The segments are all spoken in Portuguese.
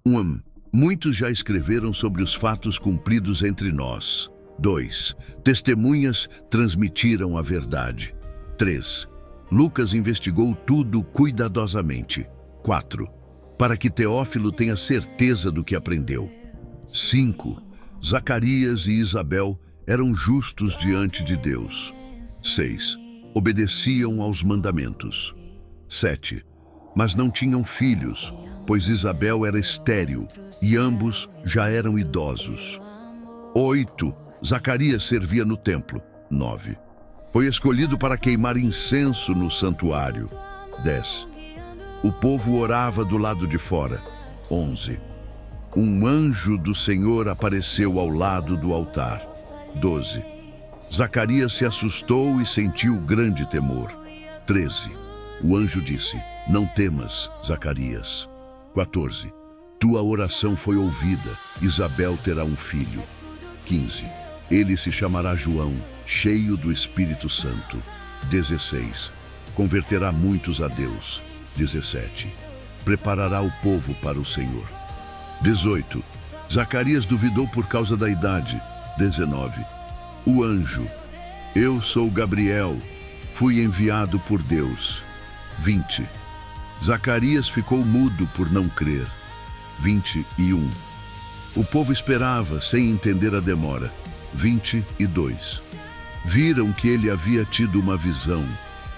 1. Muitos já escreveram sobre os fatos cumpridos entre nós. 2. Testemunhas transmitiram a verdade. 3. Lucas investigou tudo cuidadosamente. 4. Para que Teófilo tenha certeza do que aprendeu. 5. Zacarias e Isabel eram justos diante de Deus. 6. Obedeciam aos mandamentos. 7. Mas não tinham filhos, pois Isabel era estéril e ambos já eram idosos. 8. Zacarias servia no templo. 9. Foi escolhido para queimar incenso no santuário. 10. O povo orava do lado de fora. 11. Um anjo do Senhor apareceu ao lado do altar. 12. Zacarias se assustou e sentiu grande temor. 13. O anjo disse: Não temas, Zacarias. 14. Tua oração foi ouvida, Isabel terá um filho. 15. Ele se chamará João, cheio do Espírito Santo. 16. Converterá muitos a Deus. 17. Preparará o povo para o Senhor. 18. Zacarias duvidou por causa da idade. 19. O anjo: Eu sou Gabriel, fui enviado por Deus. 20. Zacarias ficou mudo por não crer. 21. O povo esperava, sem entender a demora. 22. Viram que ele havia tido uma visão.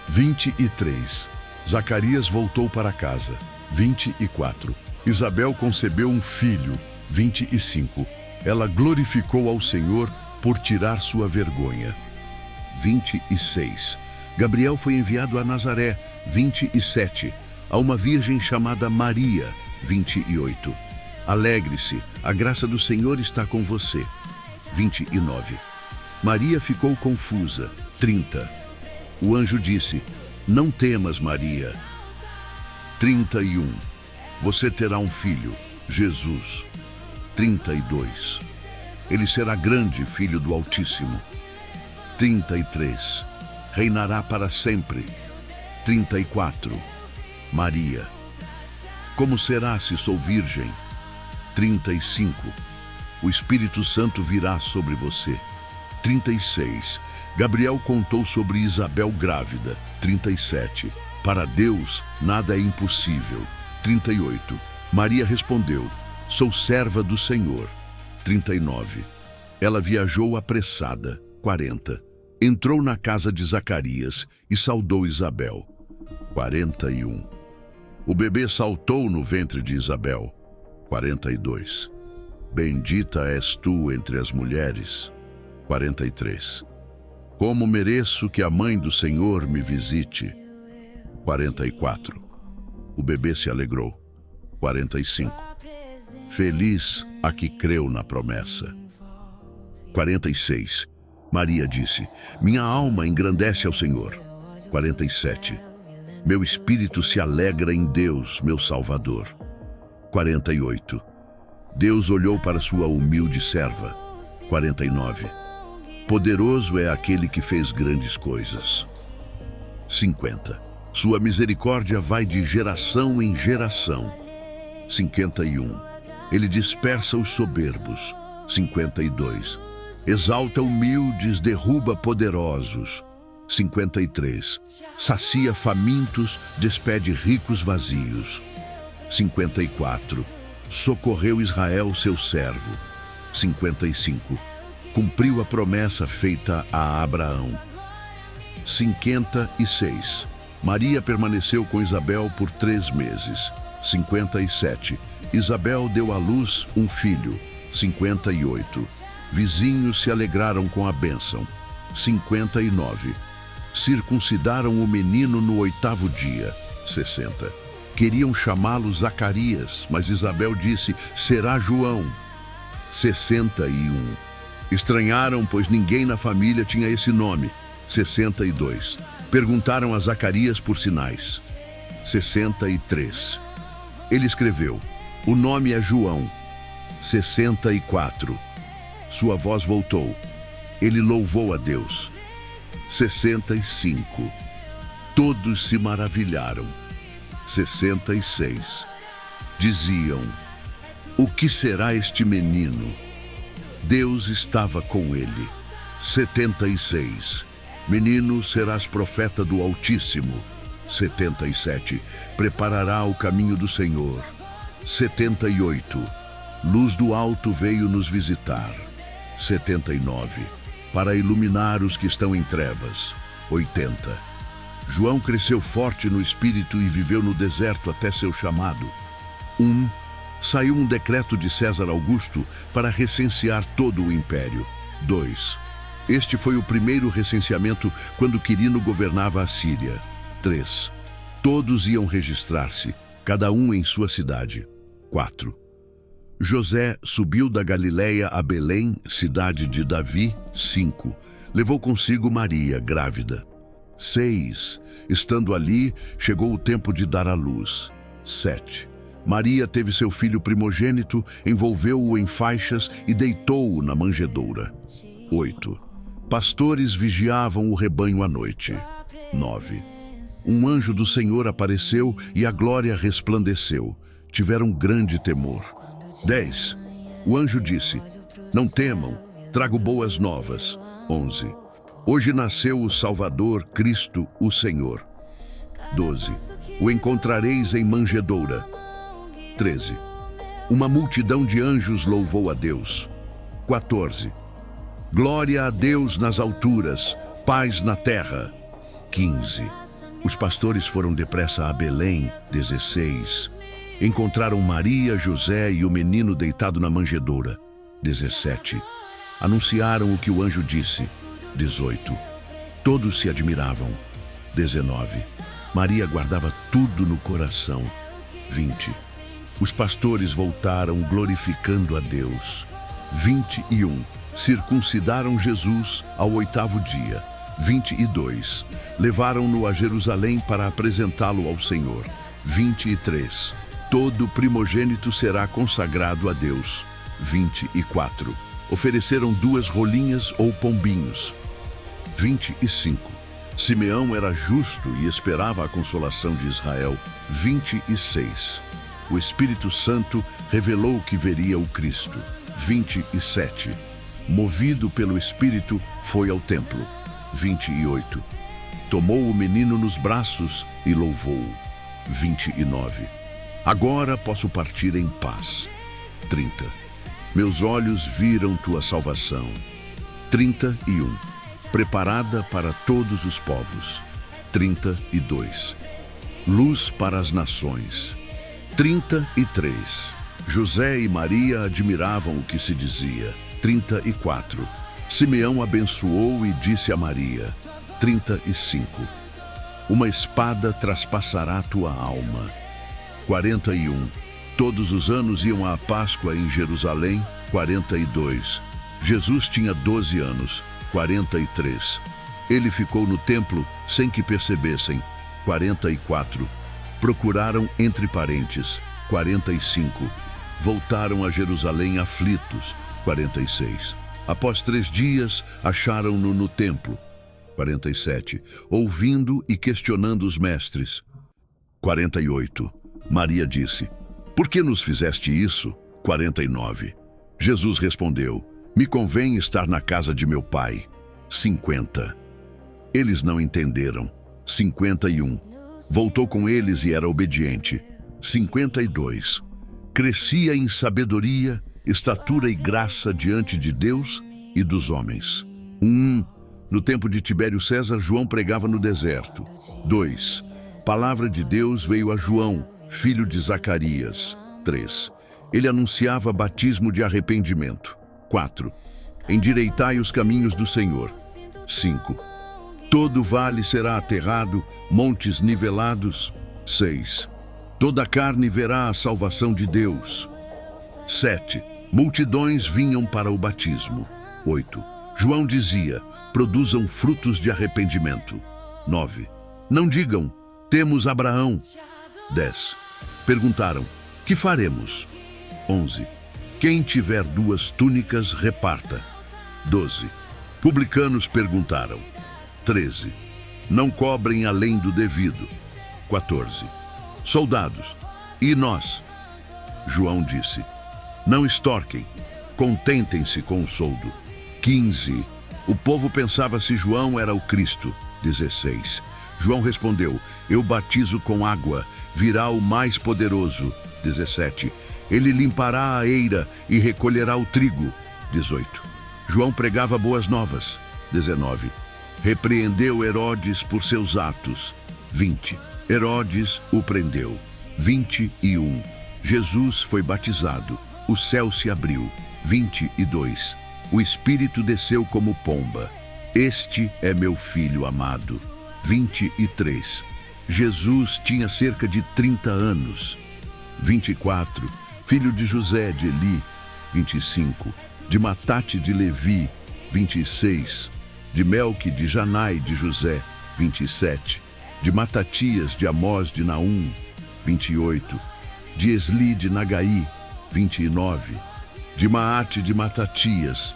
23. Zacarias voltou para casa. 24. Isabel concebeu um filho. 25. Ela glorificou ao Senhor por tirar sua vergonha. 26. Gabriel foi enviado a Nazaré. 27. A uma virgem chamada Maria. 28. Alegre-se, a graça do Senhor está com você. 29. Maria ficou confusa. 30. O anjo disse: Não temas, Maria. 31. Você terá um filho, Jesus. 32. Ele será grande, filho do Altíssimo. 33. Reinará para sempre. 34. Maria: Como será se sou virgem? 35. O Espírito Santo virá sobre você. 36. Gabriel contou sobre Isabel grávida. 37. Para Deus, nada é impossível. 38. Maria respondeu: Sou serva do Senhor. 39. Ela viajou apressada. 40. Entrou na casa de Zacarias e saudou Isabel. 41. O bebê saltou no ventre de Isabel. 42. Bendita és tu entre as mulheres. 43. Como mereço que a mãe do Senhor me visite. 44. O bebê se alegrou. 45. Feliz a que creu na promessa. 46. Maria disse: Minha alma engrandece ao Senhor. 47. Meu espírito se alegra em Deus, meu Salvador. 48. Deus olhou para sua humilde serva. 49. Poderoso é aquele que fez grandes coisas. 50. Sua misericórdia vai de geração em geração. 51. Ele dispersa os soberbos. 52. Exalta humildes, derruba poderosos. 53. Sacia famintos, despede ricos vazios. 54. Socorreu Israel, seu servo. 55. Cumpriu a promessa feita a Abraão. 56. Maria permaneceu com Isabel por 3 meses. 57. Isabel deu à luz um filho. 58. Vizinhos se alegraram com a bênção. 59. Circuncidaram o menino no 8º dia. 60. Queriam chamá-lo Zacarias, mas Isabel disse: será João. 61. Estranharam, pois ninguém na família tinha esse nome. 62. Perguntaram a Zacarias por sinais. 63. Ele escreveu: o nome é João. 64. Sua voz voltou. Ele louvou a Deus. 65. Todos se maravilharam. 66. Diziam: O que será este menino? Deus estava com ele. 76. Menino, serás profeta do Altíssimo. 77. Preparará o caminho do Senhor. 78. Luz do alto veio nos visitar. 79. Para iluminar os que estão em trevas. 80. João cresceu forte no espírito e viveu no deserto até seu chamado. 1. Saiu um decreto de César Augusto para recensear todo o império. 2. Este foi o primeiro recenseamento quando Quirino governava a Síria. 3. Todos iam registrar-se, cada um em sua cidade. 4. José subiu da Galileia a Belém, cidade de Davi. 5. Levou consigo Maria, grávida. 6. Estando ali, chegou o tempo de dar à luz. 7. Maria teve seu filho primogênito, envolveu-o em faixas e deitou-o na manjedoura. 8. Pastores vigiavam o rebanho à noite. 9. Um anjo do Senhor apareceu e a glória resplandeceu. Tiveram grande temor. 10. O anjo disse: Não temam, trago boas novas. 11. Hoje nasceu o Salvador, Cristo, o Senhor. 12. O encontrareis em manjedoura. 13. Uma multidão de anjos louvou a Deus. 14. Glória a Deus nas alturas, paz na terra. 15. Os pastores foram depressa a Belém. 16. Encontraram Maria, José e o menino deitado na manjedoura. 17. Anunciaram o que o anjo disse. 18. Todos se admiravam. 19. Maria guardava tudo no coração. 20. Os pastores voltaram glorificando a Deus. 21. Circuncidaram Jesus ao 8º dia. 22. Levaram-no a Jerusalém para apresentá-lo ao Senhor. 23. Todo primogênito será consagrado a Deus. 24. Ofereceram 2 rolinhas ou pombinhos. 25. Simeão era justo e esperava a consolação de Israel. 26. O Espírito Santo revelou que veria o Cristo. 27. Movido pelo Espírito, foi ao templo. 28. Tomou o menino nos braços e louvou-o. 29. Agora posso partir em paz. 30. Meus olhos viram tua salvação. 31. Preparada para todos os povos. 32. Luz para as nações. 33. José e Maria admiravam o que se dizia. 34. Simeão abençoou e disse a Maria. 35. Uma espada traspassará tua alma. 41. Todos os anos iam à Páscoa em Jerusalém. 42. Jesus tinha 12 anos. 43. Ele ficou no templo sem que percebessem. 44. Procuraram entre parentes. 45. Voltaram a Jerusalém aflitos. 46. Após 3 dias, acharam-no no templo. 47. Ouvindo e questionando os mestres. 48. Maria disse: Por que nos fizeste isso? 49. Jesus respondeu: Me convém estar na casa de meu pai. 50. Eles não entenderam. 51. Voltou com eles e era obediente. 52. Crescia em sabedoria, estatura e graça diante de Deus e dos homens. 1. No tempo de Tibério César, João pregava no deserto. 2. Palavra de Deus veio a João, filho de Zacarias. 3. Ele anunciava batismo de arrependimento. 4. Endireitai os caminhos do Senhor. 5. Todo vale será aterrado, montes nivelados. 6. Toda carne verá a salvação de Deus. 7. Multidões vinham para o batismo. 8. João dizia: produzam frutos de arrependimento. 9. Não digam: temos Abraão. 10. Perguntaram: que faremos? 11. Quem tiver 2 túnicas, reparta. 12. Publicanos perguntaram. 13. Não cobrem além do devido. 14. Soldados: e nós? João disse: Não extorquem. Contentem-se com o soldo. 15. O povo pensava se João era o Cristo. 16. João respondeu: eu batizo com água, virá o mais poderoso. 17. Ele limpará a eira e recolherá o trigo. 18. João pregava boas novas. 19. Repreendeu Herodes por seus atos. 20. Herodes o prendeu. 21. Jesus foi batizado. O céu se abriu. 22. O Espírito desceu como pomba. Este é meu filho amado. 23. Jesus tinha cerca de 30 anos. 24. Filho de José de Eli. 25. De Matate de Levi. 26. De Melque de Janai de José. 27. De Matatias de Amós de Naum. 28. De Esli de Nagai. 29. De Maate de Matatias.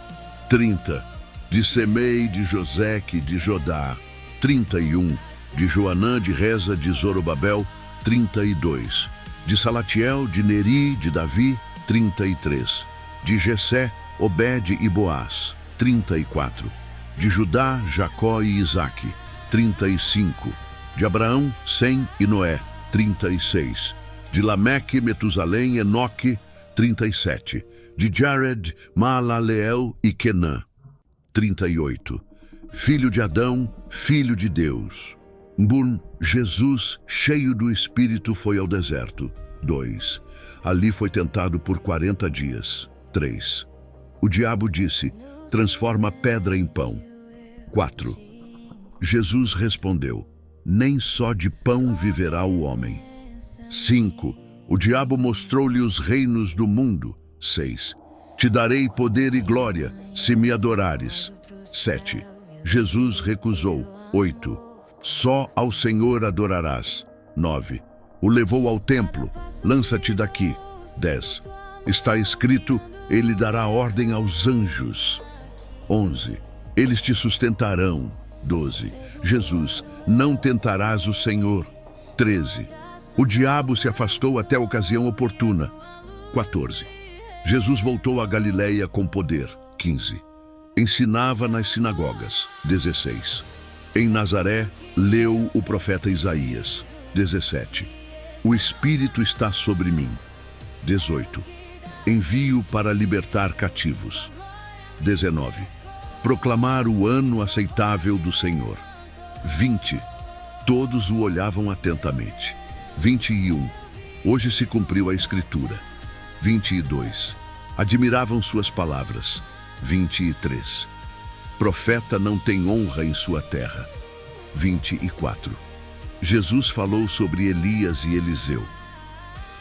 30. De Semei de Joseque de Jodá. 31. De Joanã de Reza de Zorobabel. 32. De Salatiel de Neri de Davi. 33. De Jessé, Obed e Boaz. 34. De Judá, Jacó e Isaque. 35. De Abraão, Sem e Noé. 36. De Lameque, Metusalém, Enoque. 37. De Jared, Maalaleel e Quenã. 38. Filho de Adão, filho de Deus. Jesus, cheio do Espírito, foi ao deserto. 2. Ali foi tentado por 40 dias. 3. O diabo disse: transforma pedra em pão. 4. Jesus respondeu: nem só de pão viverá o homem. 5. O diabo mostrou-lhe os reinos do mundo. 6. Te darei poder e glória, se me adorares. 7. Jesus recusou. 8. Só ao Senhor adorarás. 9. O levou ao templo. Lança-te daqui. 10. Está escrito: ele dará ordem aos anjos. 11. Eles te sustentarão. 12. Jesus, não tentarás o Senhor. 13. O diabo se afastou até a ocasião oportuna. 14. Jesus voltou a Galileia com poder. 15. Ensinava nas sinagogas. 16. Em Nazaré, leu o profeta Isaías. 17. O Espírito está sobre mim. 18. Envio para libertar cativos. 19. Proclamar o ano aceitável do Senhor. 20. Todos o olhavam atentamente. 21. Hoje se cumpriu a Escritura. 22. Admiravam suas palavras. 23. Profeta não tem honra em sua terra. 24. Jesus falou sobre Elias e Eliseu.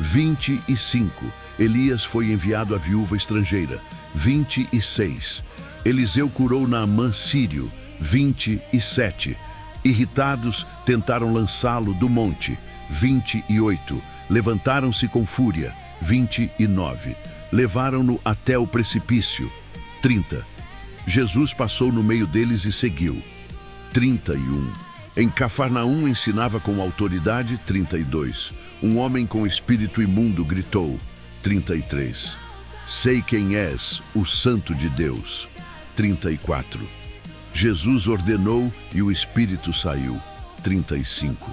25. Elias foi enviado à viúva estrangeira. 26. Eliseu curou Naamã sírio. 27. Irritados, tentaram lançá-lo do monte. 28. Levantaram-se com fúria. 29. Levaram-no até o precipício. 30. Jesus passou no meio deles e seguiu. 31. Em Cafarnaum ensinava com autoridade. 32. Um homem com espírito imundo gritou. 33. Sei quem és, o Santo de Deus. 34. Jesus ordenou e o espírito saiu. 35.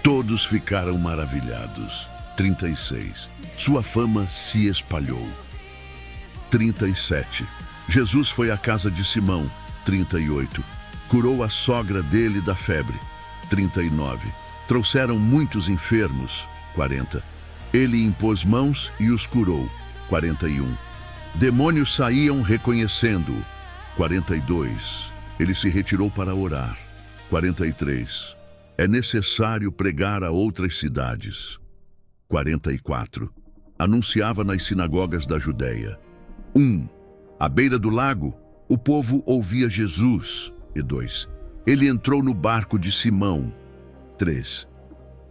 Todos ficaram maravilhados. 36. Sua fama se espalhou. 37. Jesus foi à casa de Simão. 38. Curou a sogra dele da febre. 39. Trouxeram muitos enfermos. 40. Ele impôs mãos e os curou. 41. Demônios saíam reconhecendo-o. 42. Ele se retirou para orar. 43. É necessário pregar a outras cidades. 44. Anunciava nas sinagogas da Judéia. 1. À beira do lago, o povo ouvia Jesus. E 2. Ele entrou no barco de Simão. 3.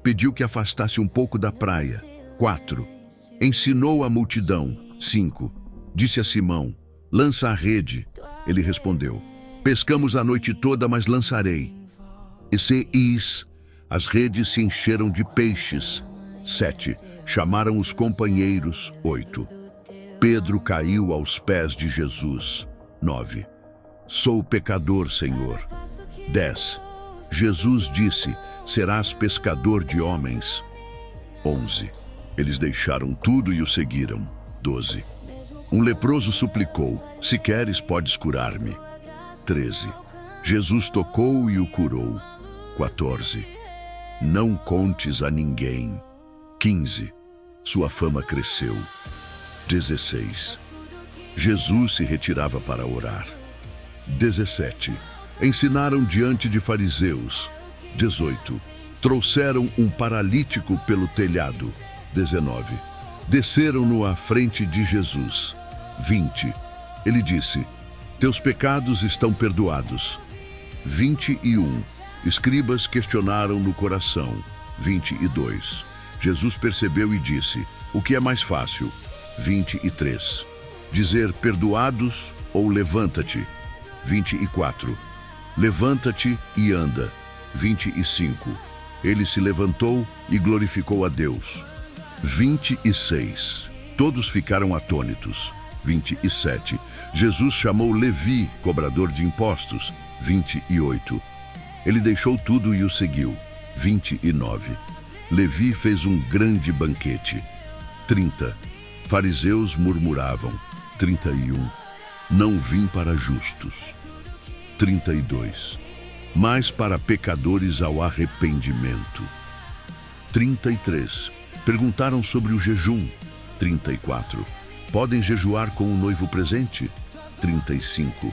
Pediu que afastasse um pouco da praia. 4. Ensinou a multidão. 5. Disse a Simão: lança a rede. Ele respondeu: pescamos a noite toda, mas lançarei. E se is, as redes se encheram de peixes. 7. Chamaram os companheiros. 8. Pedro caiu aos pés de Jesus. 9. Sou pecador, Senhor. 10. Jesus disse, serás pescador de homens. 11. Eles deixaram tudo e o seguiram. 12. Um leproso suplicou, se queres, podes curar-me. 13. Jesus tocou e o curou. 14. Não contes a ninguém. 15. Sua fama cresceu. 16. Jesus se retirava para orar. 17. Ensinaram diante de fariseus. 18. Trouxeram um paralítico pelo telhado. 19. Desceram-no à frente de Jesus. 20. Ele disse, teus pecados estão perdoados. 21. Escribas questionaram no coração. 22. Jesus percebeu e disse, o que é mais fácil? 23. Dizer perdoados ou levanta-te? 24. Levanta-te e anda. 25. Ele se levantou e glorificou a Deus. 26. Todos ficaram atônitos. 27. Jesus chamou Levi, cobrador de impostos. 28. Ele deixou tudo e o seguiu. 29. Levi fez um grande banquete. 30. Fariseus murmuravam. 31. Não vim para justos. 32. Mas para pecadores ao arrependimento. 33. Perguntaram sobre o jejum. 34. Podem jejuar com o noivo presente? 35.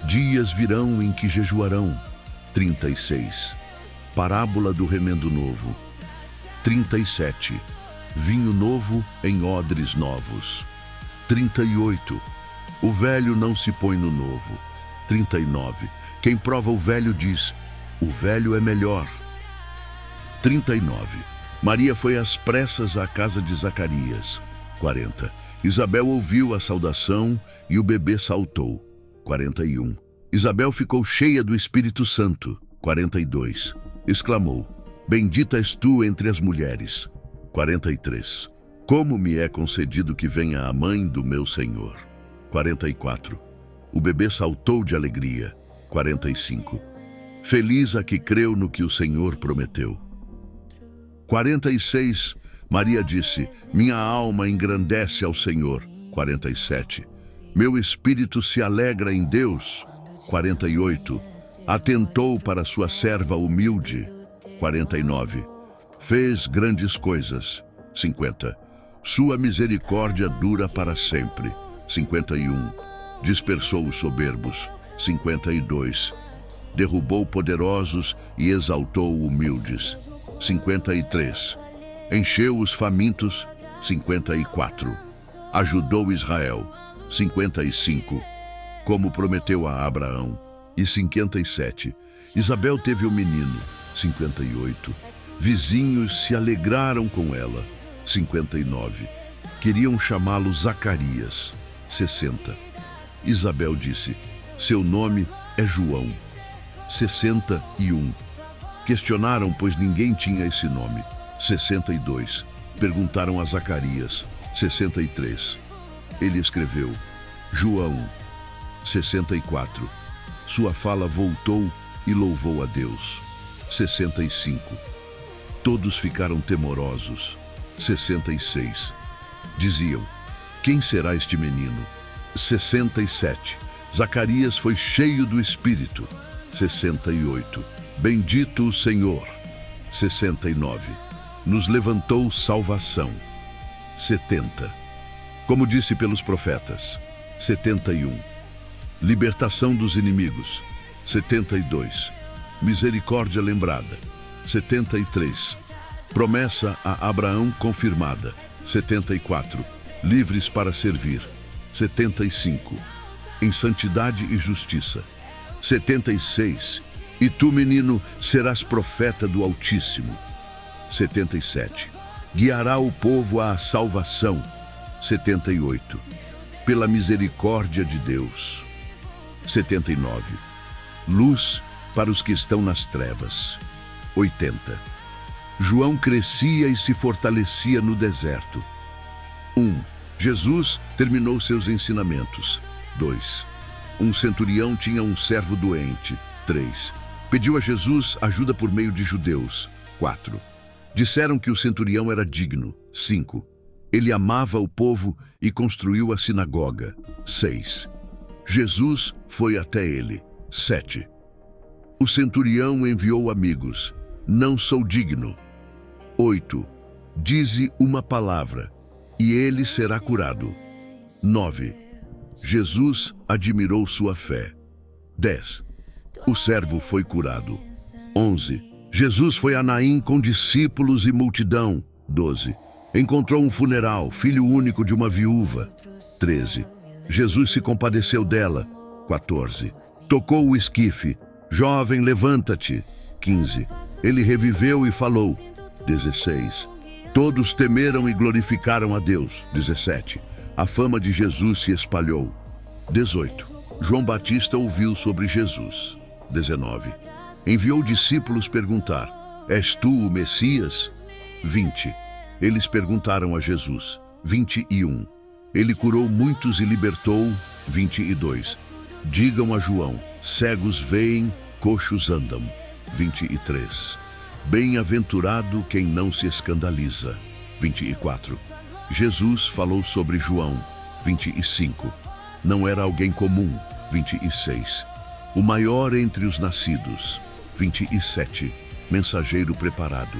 Dias virão em que jejuarão. 36. Parábola do remendo novo. 37. Vinho novo em odres novos. 38. O velho não se põe no novo. 39. Quem prova o velho diz, o velho é melhor. 39. Maria foi às pressas à casa de Zacarias. 40. Isabel ouviu a saudação e o bebê saltou. 41. Isabel ficou cheia do Espírito Santo. 42. Exclamou, bendita és tu entre as mulheres. 43. Como me é concedido que venha a mãe do meu Senhor. 44. O bebê saltou de alegria. 45. Feliz a que creu no que o Senhor prometeu. 46. Maria disse, minha alma engrandece ao Senhor. 47. Meu espírito se alegra em Deus. 48. Atentou para sua serva humilde. 49. Fez grandes coisas. 50. Sua misericórdia dura para sempre. 51. Dispersou os soberbos. 52. Derrubou poderosos e exaltou humildes. 53. Encheu os famintos. 54. Ajudou Israel. 55. Como prometeu a Abraão. E 57. Isabel teve um menino. 58. Vizinhos se alegraram com ela. 59. Queriam chamá-lo Zacarias. 60. Isabel disse, seu nome é João. 61. Questionaram, pois ninguém tinha esse nome. 62. Perguntaram a Zacarias. 63. Ele escreveu, João. 64. Sua fala voltou e louvou a Deus. 65. Todos ficaram temorosos. 66. Diziam, quem será este menino? 67. Zacarias foi cheio do Espírito. 68. Bendito o Senhor. 69. Nos levantou salvação. 70. Como disse pelos profetas. 71. Libertação dos inimigos. 72. Misericórdia lembrada. 73. Promessa a Abraão confirmada. 74. Livres para servir. 75. Em santidade e justiça. 76. E tu, menino, serás profeta do Altíssimo. 77. Guiará o povo à salvação. 78. Pela misericórdia de Deus. 79. Luz para os que estão nas trevas. 80. João crescia e se fortalecia no deserto. 1. Jesus terminou seus ensinamentos. 2. Um centurião tinha um servo doente. 3. Pediu a Jesus ajuda por meio de judeus. 4. Disseram que o centurião era digno. 5. Ele amava o povo e construiu a sinagoga. 6. Jesus foi até ele. 7. O centurião enviou amigos. Não sou digno. 8. Dize uma palavra, e ele será curado. 9. Jesus admirou sua fé. 10. O servo foi curado. 11. Jesus foi a Naim com discípulos e multidão. 12. Encontrou um funeral, filho único de uma viúva. 13. Jesus se compadeceu dela. 14. Tocou o esquife. Jovem, levanta-te. 15. Ele reviveu e falou. 16. Todos temeram e glorificaram a Deus. 17. A fama de Jesus se espalhou. 18. João Batista ouviu sobre Jesus. 19. Enviou discípulos perguntar: És tu o Messias? 20. Eles perguntaram a Jesus. 21. Ele curou muitos e libertou. 22. Digam a João: cegos veem, coxos andam. 23. Bem-aventurado quem não se escandaliza. 24. Jesus falou sobre João. 25. Não era alguém comum. 26. O maior entre os nascidos. 27. Mensageiro preparado.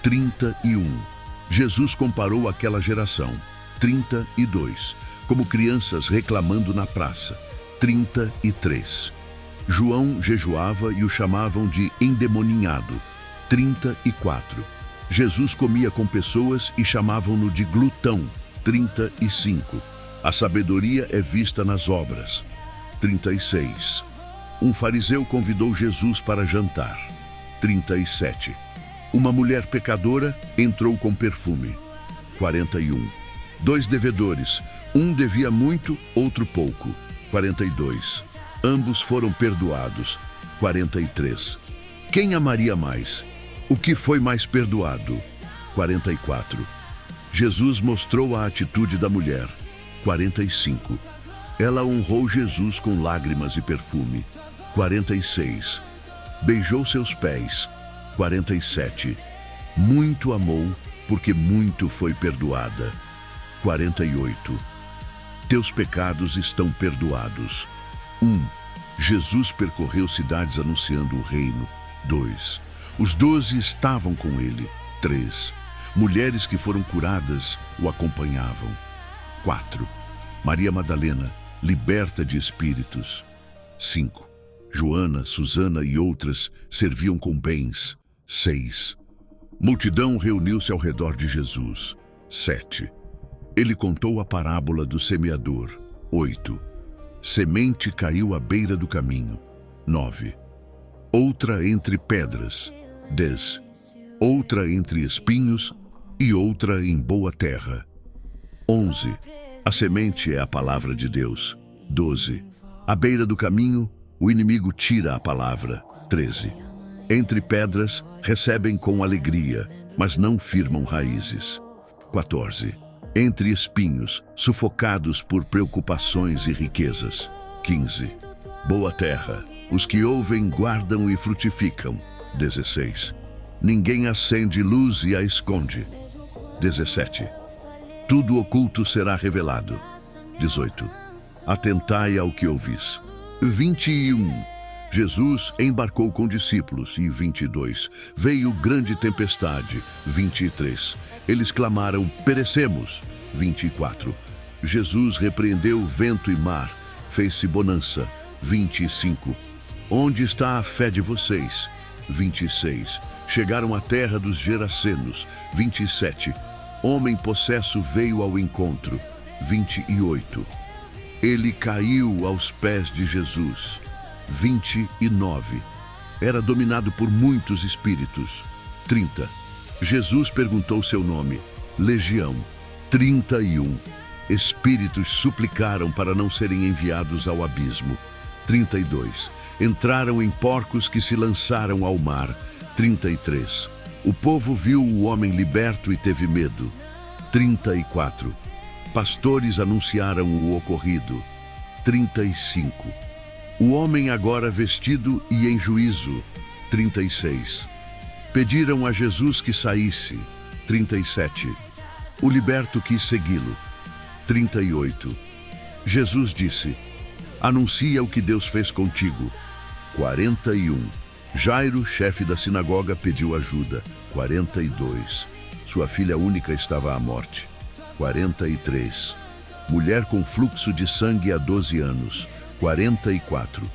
31. Jesus comparou aquela geração. 32. Como crianças reclamando na praça. 33. João jejuava e o chamavam de endemoninhado. 34. Jesus comia com pessoas e chamavam-no de glutão. 35. A sabedoria é vista nas obras. 36. Um fariseu convidou Jesus para jantar. 37. Uma mulher pecadora entrou com perfume. 41. 2 devedores, um devia muito, outro pouco. 42. Ambos foram perdoados. 43. Quem amaria mais? O que foi mais perdoado? 44. Jesus mostrou a atitude da mulher. 45. Ela honrou Jesus com lágrimas e perfume. 46. Beijou seus pés. 47. Muito amou, porque muito foi perdoada. 48. Teus pecados estão perdoados. 1. Jesus percorreu cidades anunciando o reino. 2. Os 12 estavam com ele. 3. Mulheres que foram curadas o acompanhavam. 4. Maria Madalena, liberta de espíritos. 5. Joana, Susana e outras serviam com bens. 6. Multidão reuniu-se ao redor de Jesus. 7. Ele contou a parábola do semeador. 8. Semente caiu à beira do caminho. 9. Outra entre pedras. 10. Outra entre espinhos e outra em boa terra. 11. A semente é a palavra de Deus. 12. À beira do caminho, o inimigo tira a palavra. 13. Entre pedras, recebem com alegria, mas não firmam raízes. 14. Entre espinhos, sufocados por preocupações e riquezas. 15. Boa terra, os que ouvem, guardam e frutificam. 16. Ninguém acende luz e a esconde. 17. Tudo oculto será revelado. 18. Atentai ao que ouvis. 21. Jesus embarcou com discípulos. E 22. Veio grande tempestade. 23. Eles clamaram: perecemos. 24. Jesus repreendeu vento e mar. Fez-se bonança. 25. Onde está a fé de vocês? 26. Chegaram à terra dos Gerasenos. 27. Homem possesso veio ao encontro. 28. Ele caiu aos pés de Jesus. 29. Era dominado por muitos espíritos. 30. Jesus perguntou seu nome. Legião. 31. Espíritos suplicaram para não serem enviados ao abismo. 32. Entraram em porcos que se lançaram ao mar. 33. O povo viu o homem liberto e teve medo. 34. pastores anunciaram o ocorrido. 35. O homem agora vestido e em juízo. 36. Pediram a Jesus que saísse. 37. O liberto quis segui-lo. 38. Jesus disse: anuncia o que Deus fez contigo. 41. Jairo, chefe da sinagoga, pediu ajuda. 42. Sua filha única estava à morte. 43. Mulher com fluxo de sangue há 12 anos. 44.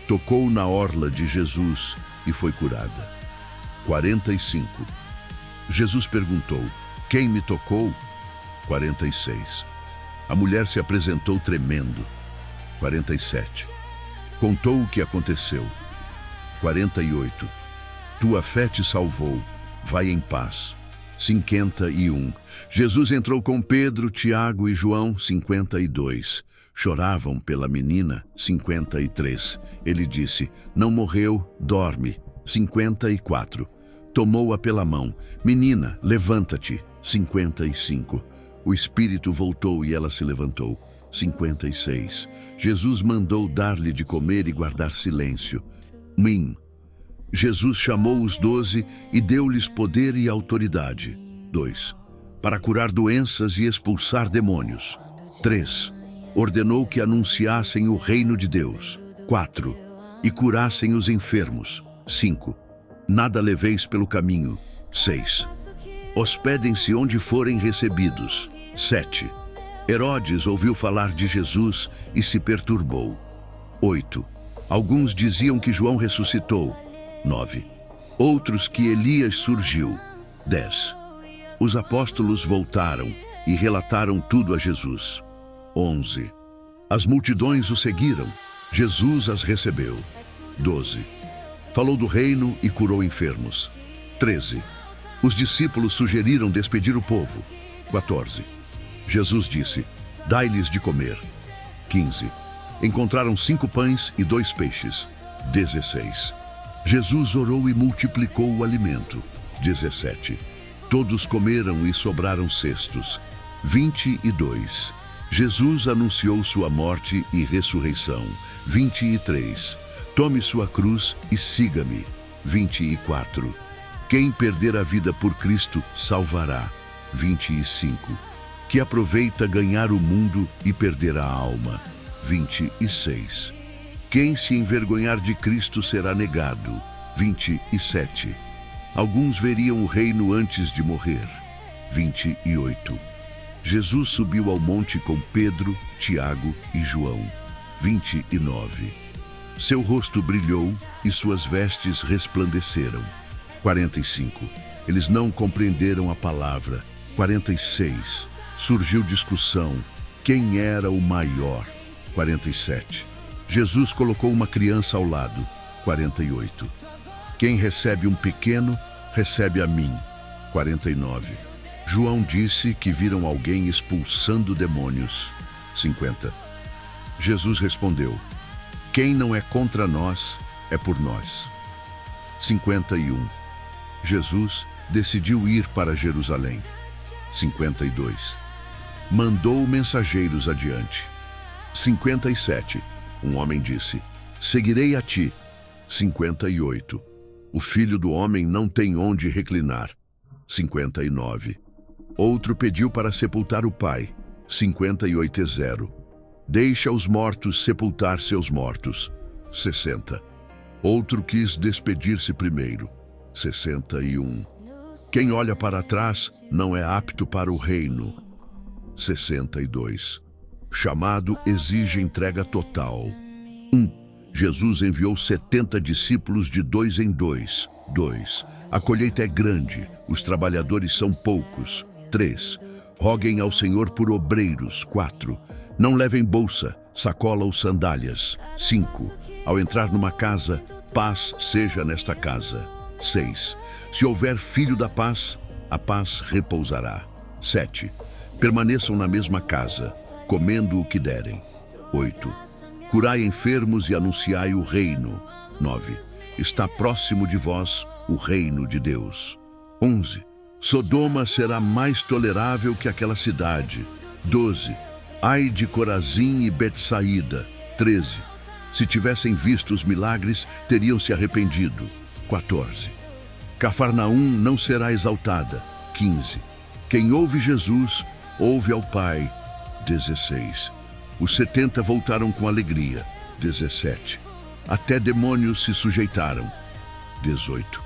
Tocou na orla de Jesus e foi curada. 45. Jesus perguntou: quem me tocou? 46. A mulher se apresentou tremendo. 47. Contou o que aconteceu. 48. Tua fé te salvou. Vai em paz. 51. Jesus entrou com Pedro, Tiago e João. 52. Choravam pela menina. 53. Ele disse: não morreu, dorme. 54. Tomou-a pela mão. Menina, levanta-te. 55. O espírito voltou e ela se levantou. 56. Jesus mandou dar-lhe de comer e guardar silêncio. Jesus chamou os 12 e deu-lhes poder e autoridade. 2. Para curar doenças e expulsar demônios. 3. Ordenou que anunciassem o reino de Deus. 4. E curassem os enfermos. 5. Nada leveis pelo caminho. 6. Hospedem-se onde forem recebidos. 7. Herodes ouviu falar de Jesus e se perturbou. 8. Alguns diziam que João ressuscitou. 9. Outros que Elias surgiu. 10. Os apóstolos voltaram e relataram tudo a Jesus. 11. As multidões o seguiram. Jesus as recebeu. 12. Falou do reino e curou enfermos. 13. Os discípulos sugeriram despedir o povo. 14. Jesus disse: dai-lhes de comer. 15. Encontraram 5 pães e 2 peixes. 16. Jesus orou e multiplicou o alimento. 17. Todos comeram e sobraram cestos. 22. Jesus anunciou sua morte e ressurreição. 23. Tome sua cruz e siga-me. 24. Quem perder a vida por Cristo, salvará. 25. Que aproveita ganhar o mundo e perder a alma. 26. Quem se envergonhar de Cristo será negado. 27. Alguns veriam o reino antes de morrer. 28. Jesus subiu ao monte com Pedro, Tiago e João. 29. Seu rosto brilhou e suas vestes resplandeceram. 45. Eles não compreenderam a palavra. 46. Surgiu discussão. Quem era o maior? 47. Jesus colocou uma criança ao lado. 48. Quem recebe um pequeno, recebe a mim. 49. João disse que viram alguém expulsando demônios. 50. Jesus respondeu: quem não é contra nós, é por nós. 51. Jesus decidiu ir para Jerusalém. 52. Mandou mensageiros adiante. 57. Um homem disse: seguirei a ti. 58. O filho do homem não tem onde reclinar. 59. Outro pediu para sepultar o pai. 58. Deixa os mortos sepultar seus mortos. 60. Outro quis despedir-se primeiro. 61. Quem olha para trás não é apto para o reino. 62. Chamado exige entrega total. 1. Jesus enviou 70 discípulos de 2 em 2. 2. A colheita é grande, os trabalhadores são poucos. 3. Roguem ao Senhor por obreiros. 4. Não levem bolsa, sacola ou sandálias. 5. Ao entrar numa casa, paz seja nesta casa. 6. Se houver filho da paz, a paz repousará. 7. Permaneçam na mesma casa, comendo o que derem. 8. Curai enfermos e anunciai o reino. 9. Está próximo de vós o reino de Deus. 11. Sodoma será mais tolerável que aquela cidade. 12. Ai de Corazim e Betsaída. 13. Se tivessem visto os milagres, teriam se arrependido. 14. Cafarnaum não será exaltada. 15. Quem ouve Jesus, ouve ao Pai. 16. Os 70 voltaram com alegria. 17. Até demônios se sujeitaram. 18.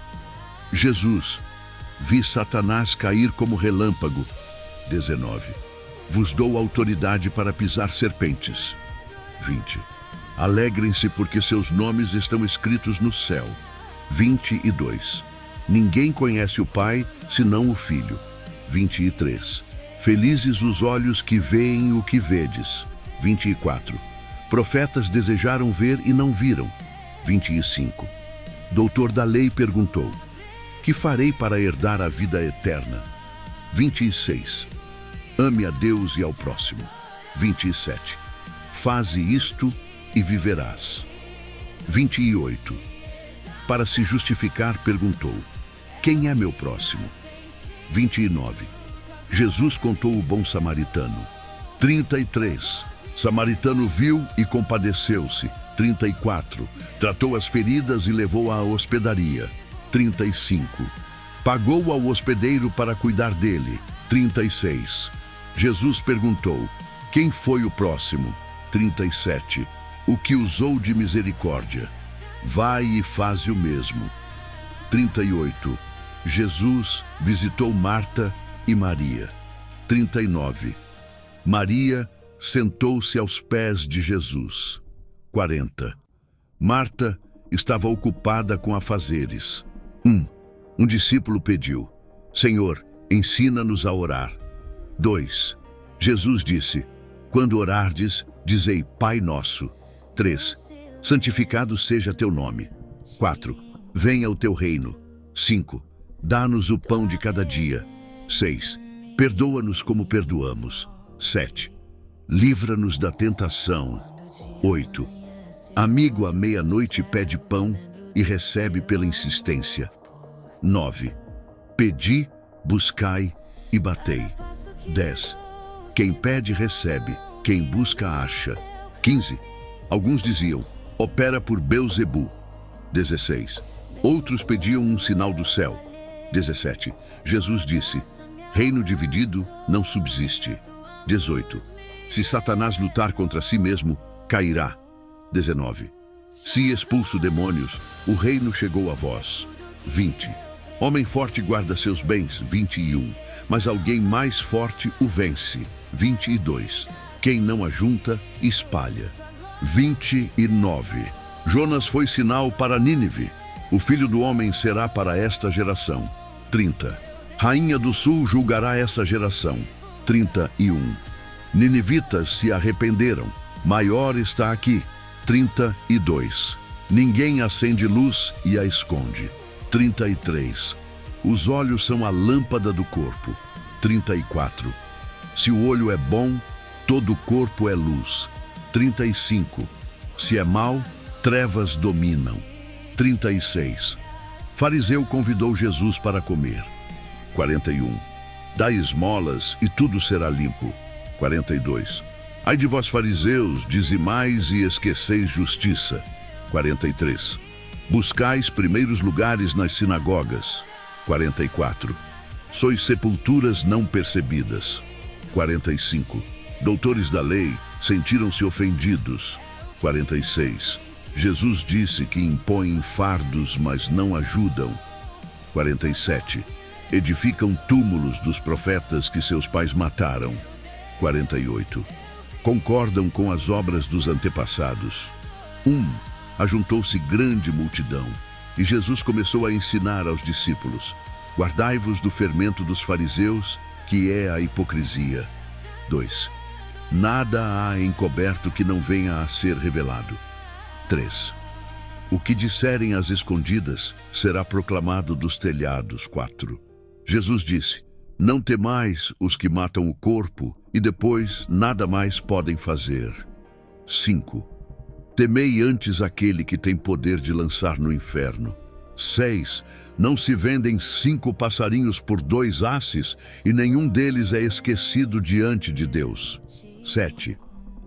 Jesus, vi Satanás cair como relâmpago. 19. Vos dou autoridade para pisar serpentes. 20. Alegrem-se porque seus nomes estão escritos no céu. 22. Ninguém conhece o Pai, senão o Filho. 23. Felizes os olhos que veem o que vedes. 24. Profetas desejaram ver e não viram. 25. Doutor da lei perguntou: que farei para herdar a vida eterna? 26. Ame a Deus e ao próximo. 27. Faze isto e viverás. 28. Para se justificar, perguntou: quem é meu próximo? 29. Jesus contou o bom samaritano. 33. Samaritano viu e compadeceu-se. 34. Tratou as feridas e levou-a à hospedaria. 35. Pagou ao hospedeiro para cuidar dele. 36. Jesus perguntou: quem foi o próximo? 37. O que usou de misericórdia. Vai e faze o mesmo. 38. Jesus visitou Marta e Maria. 39. Maria sentou-se aos pés de Jesus. 40. Marta estava ocupada com afazeres. 1. Um discípulo pediu: Senhor, ensina-nos a orar. 2. Jesus disse: quando orardes, dizei Pai Nosso. 3. Santificado seja teu nome. 4. Venha o teu reino. 5. Dá-nos o pão de cada dia. 6. Perdoa-nos como perdoamos. 7. Livra-nos da tentação. 8. Amigo à meia-noite pede pão e recebe pela insistência. 9. Pedi, buscai e batei. 10. Quem pede recebe, quem busca acha. 15. Alguns diziam: opera por Belzebu. 16. Outros pediam um sinal do céu. 17. Jesus disse: reino dividido não subsiste. 18. Se Satanás lutar contra si mesmo, cairá. 19. Se expulso demônios, o reino chegou a vós. 20. Homem forte guarda seus bens. 21. Mas alguém mais forte o vence. 22. Quem não ajunta, espalha. 29. Jonas foi sinal para Nínive. O filho do homem será para esta geração. 30. Rainha do sul julgará essa geração. 31. Ninivitas se arrependeram. Maior está aqui. 32. Ninguém acende luz e a esconde. 33. Os olhos são a lâmpada do corpo. 34. Se o olho é bom, todo o corpo é luz. 35. Se é mau, trevas dominam. 36. Fariseu convidou Jesus para comer. 41. Dai esmolas e tudo será limpo. 42. Ai de vós fariseus, dizimais e esqueceis justiça. 43. Buscais primeiros lugares nas sinagogas. 44. Sois sepulturas não percebidas. 45. Doutores da lei, sentiram-se ofendidos. 46. Jesus disse que impõem fardos, mas não ajudam. 47. Edificam túmulos dos profetas que seus pais mataram. 48. Concordam com as obras dos antepassados. 1. Ajuntou-se grande multidão, e Jesus começou a ensinar aos discípulos: guardai-vos do fermento dos fariseus, que é a hipocrisia. 2. Nada há encoberto que não venha a ser revelado. 3. O que disserem às escondidas será proclamado dos telhados. 4. Jesus disse: não temais os que matam o corpo e depois nada mais podem fazer. 5. Temei antes aquele que tem poder de lançar no inferno. 6. Não se vendem 5 passarinhos por 2 asses, e nenhum deles é esquecido diante de Deus. 7.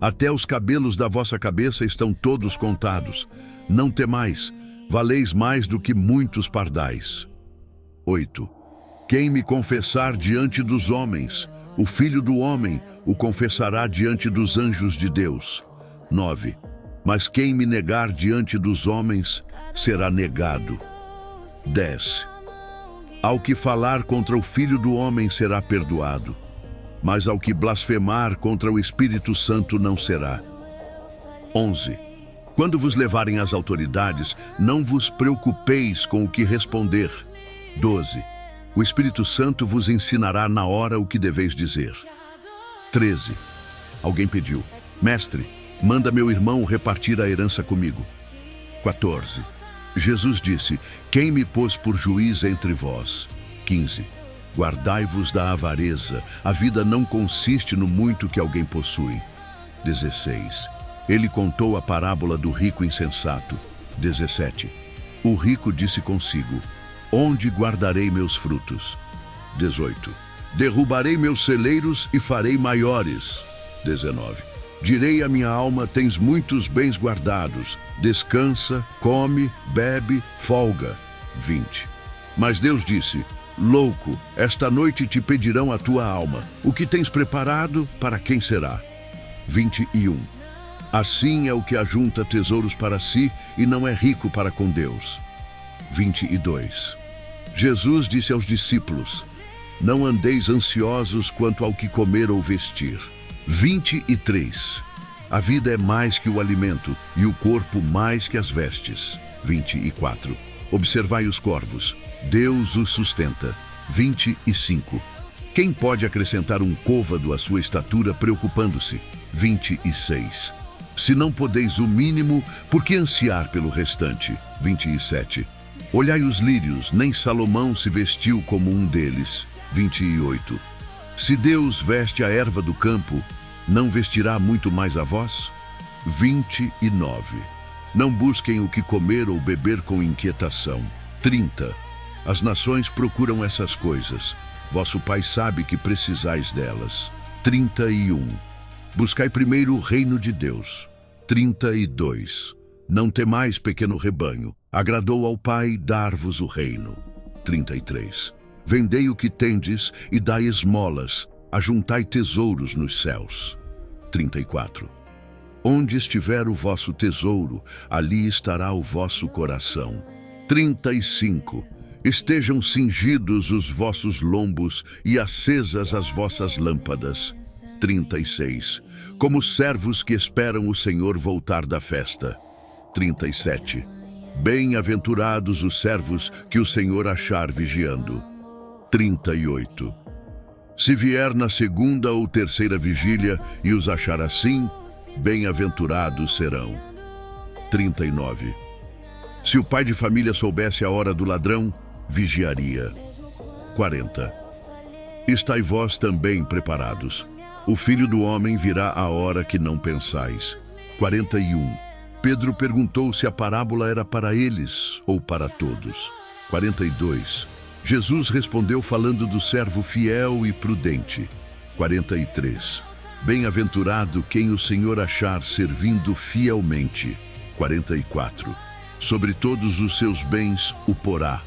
Até os cabelos da vossa cabeça estão todos contados. Não temais, valeis mais do que muitos pardais. 8. Quem me confessar diante dos homens, o Filho do Homem o confessará diante dos anjos de Deus. 9. Mas quem me negar diante dos homens, será negado. 10. Ao que falar contra o Filho do Homem será perdoado, mas ao que blasfemar contra o Espírito Santo não será. 11. Quando vos levarem às autoridades, não vos preocupeis com o que responder. 12. O Espírito Santo vos ensinará na hora o que deveis dizer. 13. Alguém pediu: Mestre, manda meu irmão repartir a herança comigo. 14. Jesus disse: Quem me pôs por juiz entre vós? 15. Guardai-vos da avareza, a vida não consiste no muito que alguém possui. 16. Ele contou a parábola do rico insensato. 17. O rico disse consigo: Onde guardarei meus frutos? 18. Derrubarei meus celeiros e farei maiores. 19. Direi à minha alma: Tens muitos bens guardados. Descansa, come, bebe, folga. 20. Mas Deus disse: Louco, esta noite te pedirão a tua alma. O que tens preparado, para quem será? 21. Assim é o que ajunta tesouros para si e não é rico para com Deus. 22. Jesus disse aos discípulos: Não andeis ansiosos quanto ao que comer ou vestir. 23. A vida é mais que o alimento, e o corpo mais que as vestes. 24. Observai os corvos, Deus os sustenta. 25. Quem pode acrescentar um côvado à sua estatura preocupando-se? 26. Se não podeis o mínimo, por que ansiar pelo restante? 27. Olhai os lírios, nem Salomão se vestiu como um deles. 28. Se Deus veste a erva do campo, não vestirá muito mais a vós? 29. Não busquem o que comer ou beber com inquietação. 30. As nações procuram essas coisas. Vosso Pai sabe que precisais delas. 31. Buscai primeiro o reino de Deus. 32. Não temais, pequeno rebanho. Agradou ao Pai dar-vos o reino. 33. Vendei o que tendes e dai esmolas. Ajuntai tesouros nos céus. 34. Onde estiver o vosso tesouro, ali estará o vosso coração. 35. Estejam cingidos os vossos lombos e acesas as vossas lâmpadas. 36. Como servos que esperam o Senhor voltar da festa. 37. Bem-aventurados os servos que o Senhor achar vigiando. 38. Se vier na segunda ou terceira vigília e os achar assim, bem-aventurados serão. 39. Se o pai de família soubesse a hora do ladrão, vigiaria. 40. Estai vós também preparados. O Filho do Homem virá à hora que não pensais. 41. Pedro perguntou se a parábola era para eles ou para todos. 42. Jesus respondeu falando do servo fiel e prudente. 43. Bem-aventurado quem o Senhor achar servindo fielmente. 44. Sobre todos os seus bens o porá.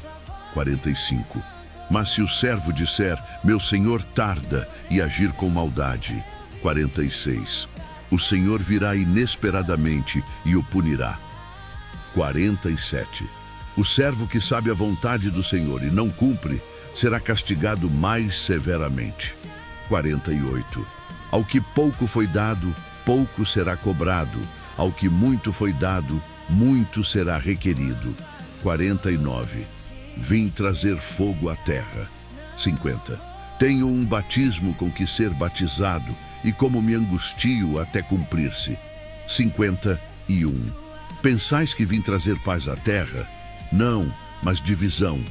45. Mas se o servo disser: meu senhor tarda, e agir com maldade. 46. O Senhor virá inesperadamente e o punirá. 47. O servo que sabe a vontade do Senhor e não cumpre, será castigado mais severamente. 48. Ao que pouco foi dado, pouco será cobrado. Ao que muito foi dado, muito será requerido. 49. Vim trazer fogo à terra. 50. Tenho um batismo com que ser batizado, e como me angustio até cumprir-se. 51. Pensais que vim trazer paz à terra? Não, mas divisão.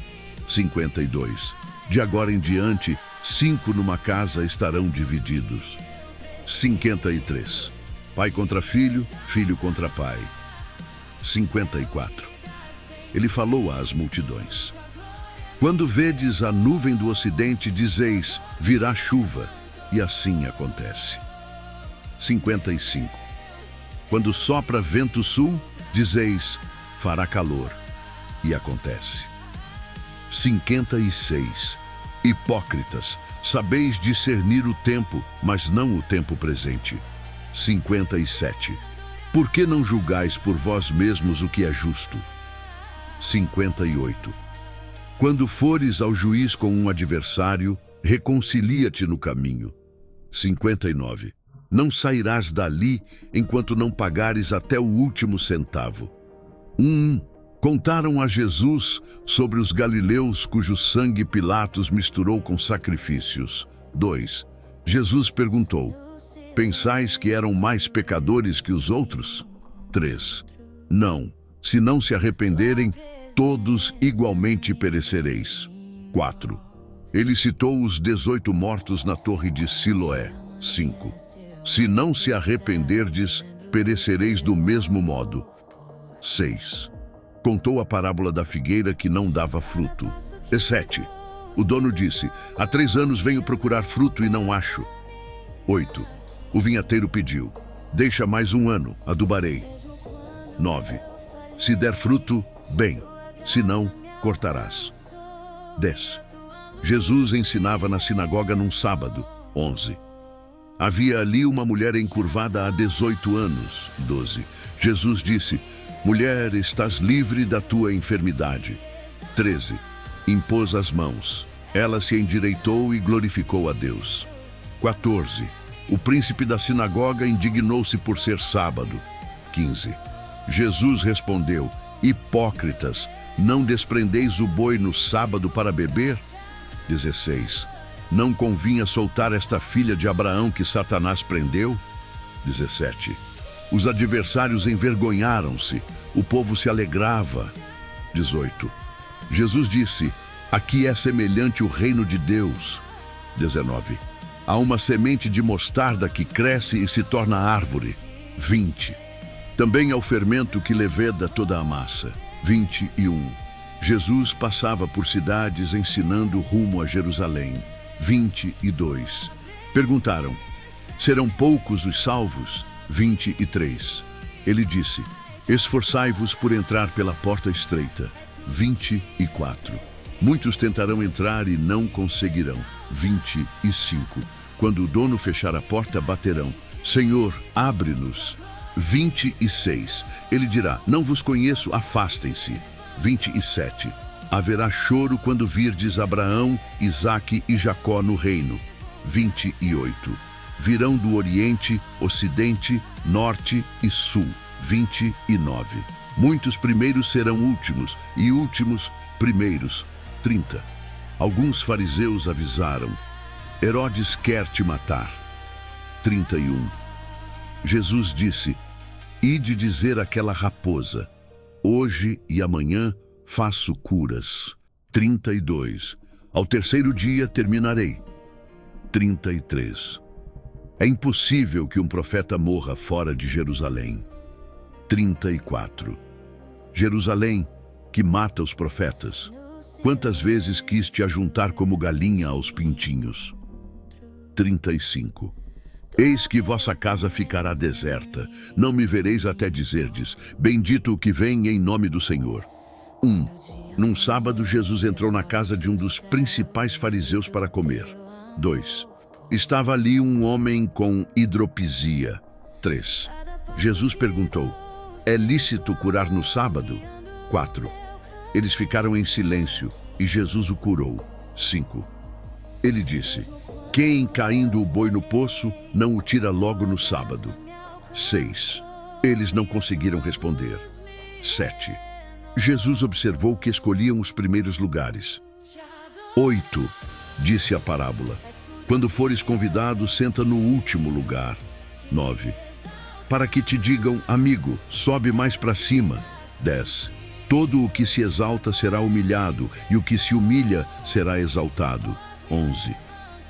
52. De agora em diante, 5 numa casa estarão divididos. 53. Pai contra filho, filho contra pai. 54. ele falou às multidões: quando vedes a nuvem do ocidente, dizeis, virá chuva, e assim acontece. 55. Quando sopra vento sul, dizeis, fará calor, e acontece. 56. Hipócritas, sabeis discernir o tempo, mas não o tempo presente. 57. Por que não julgais por vós mesmos o que é justo? 58. Quando fores ao juiz com um adversário, reconcilia-te no caminho. 59. Não sairás dali enquanto não pagares até o último centavo. 1. Contaram a Jesus sobre os galileus cujo sangue Pilatos misturou com sacrifícios. 2. Jesus perguntou: pensais que eram mais pecadores que os outros? 3. Não, se não se arrependerem, todos igualmente perecereis. 4. Ele citou os 18 mortos na torre de Siloé. 5. Se não se arrependerdes, perecereis do mesmo modo. 6. Contou a parábola da figueira que não dava fruto. 7. O dono disse: há 3 anos venho procurar fruto e não acho. 8. O vinhateiro pediu: deixa mais 1 ano, adubarei. 9. Se der fruto, bem, se não, cortarás. 10. Jesus ensinava na sinagoga num sábado. 11. Havia ali uma mulher encurvada há 18 anos. 12. Jesus disse: mulher, estás livre da tua enfermidade. 13. Impôs as mãos. Ela se endireitou e glorificou a Deus. 14. O príncipe da sinagoga indignou-se por ser sábado. 15. Jesus respondeu: hipócritas, não desprendeis o boi no sábado para beber? 16. Não convinha soltar esta filha de Abraão que Satanás prendeu? 17. Os adversários envergonharam-se, o povo se alegrava. 18. Jesus disse: aqui é semelhante o reino de Deus. 19. Há uma semente de mostarda que cresce e se torna árvore. 20. Também há o fermento que leveda toda a massa. 21. Jesus passava por cidades ensinando rumo a Jerusalém. 22. Perguntaram: serão poucos os salvos? 23. Ele disse: esforçai-vos por entrar pela porta estreita. 24. Muitos tentarão entrar e não conseguirão. 25. Quando o dono fechar a porta, baterão: Senhor, abre-nos. 26. Ele dirá: não vos conheço, afastem-se. 27. Haverá choro quando virdes Abraão, Isaque e Jacó no reino. 28. Virão do Oriente, Ocidente, Norte e Sul. 29. Muitos primeiros serão últimos, e últimos primeiros. 30. Alguns fariseus avisaram: Herodes quer te matar. 31. Jesus disse: ide dizer àquela raposa: hoje e amanhã faço curas. 32. Ao terceiro dia terminarei. 33. É impossível que um profeta morra fora de Jerusalém. 34. Jerusalém, que mata os profetas, quantas vezes quis te ajuntar como galinha aos pintinhos? 35. Eis que vossa casa ficará deserta, não me vereis até dizerdes: bendito o que vem em nome do Senhor. 1. Num sábado, Jesus entrou na casa de um dos principais fariseus para comer. 2. Estava ali um homem com hidropisia. 3. Jesus perguntou: é lícito curar no sábado? 4. Eles ficaram em silêncio e Jesus o curou. 5. Ele disse: quem, caindo o boi no poço, não o tira logo no sábado? 6. Eles não conseguiram responder. 7. Jesus observou que escolhiam os primeiros lugares. 8. Disse a parábola: quando fores convidado, senta no último lugar. 9. Para que te digam: amigo, sobe mais para cima. 10. Todo o que se exalta será humilhado, e o que se humilha será exaltado. 11.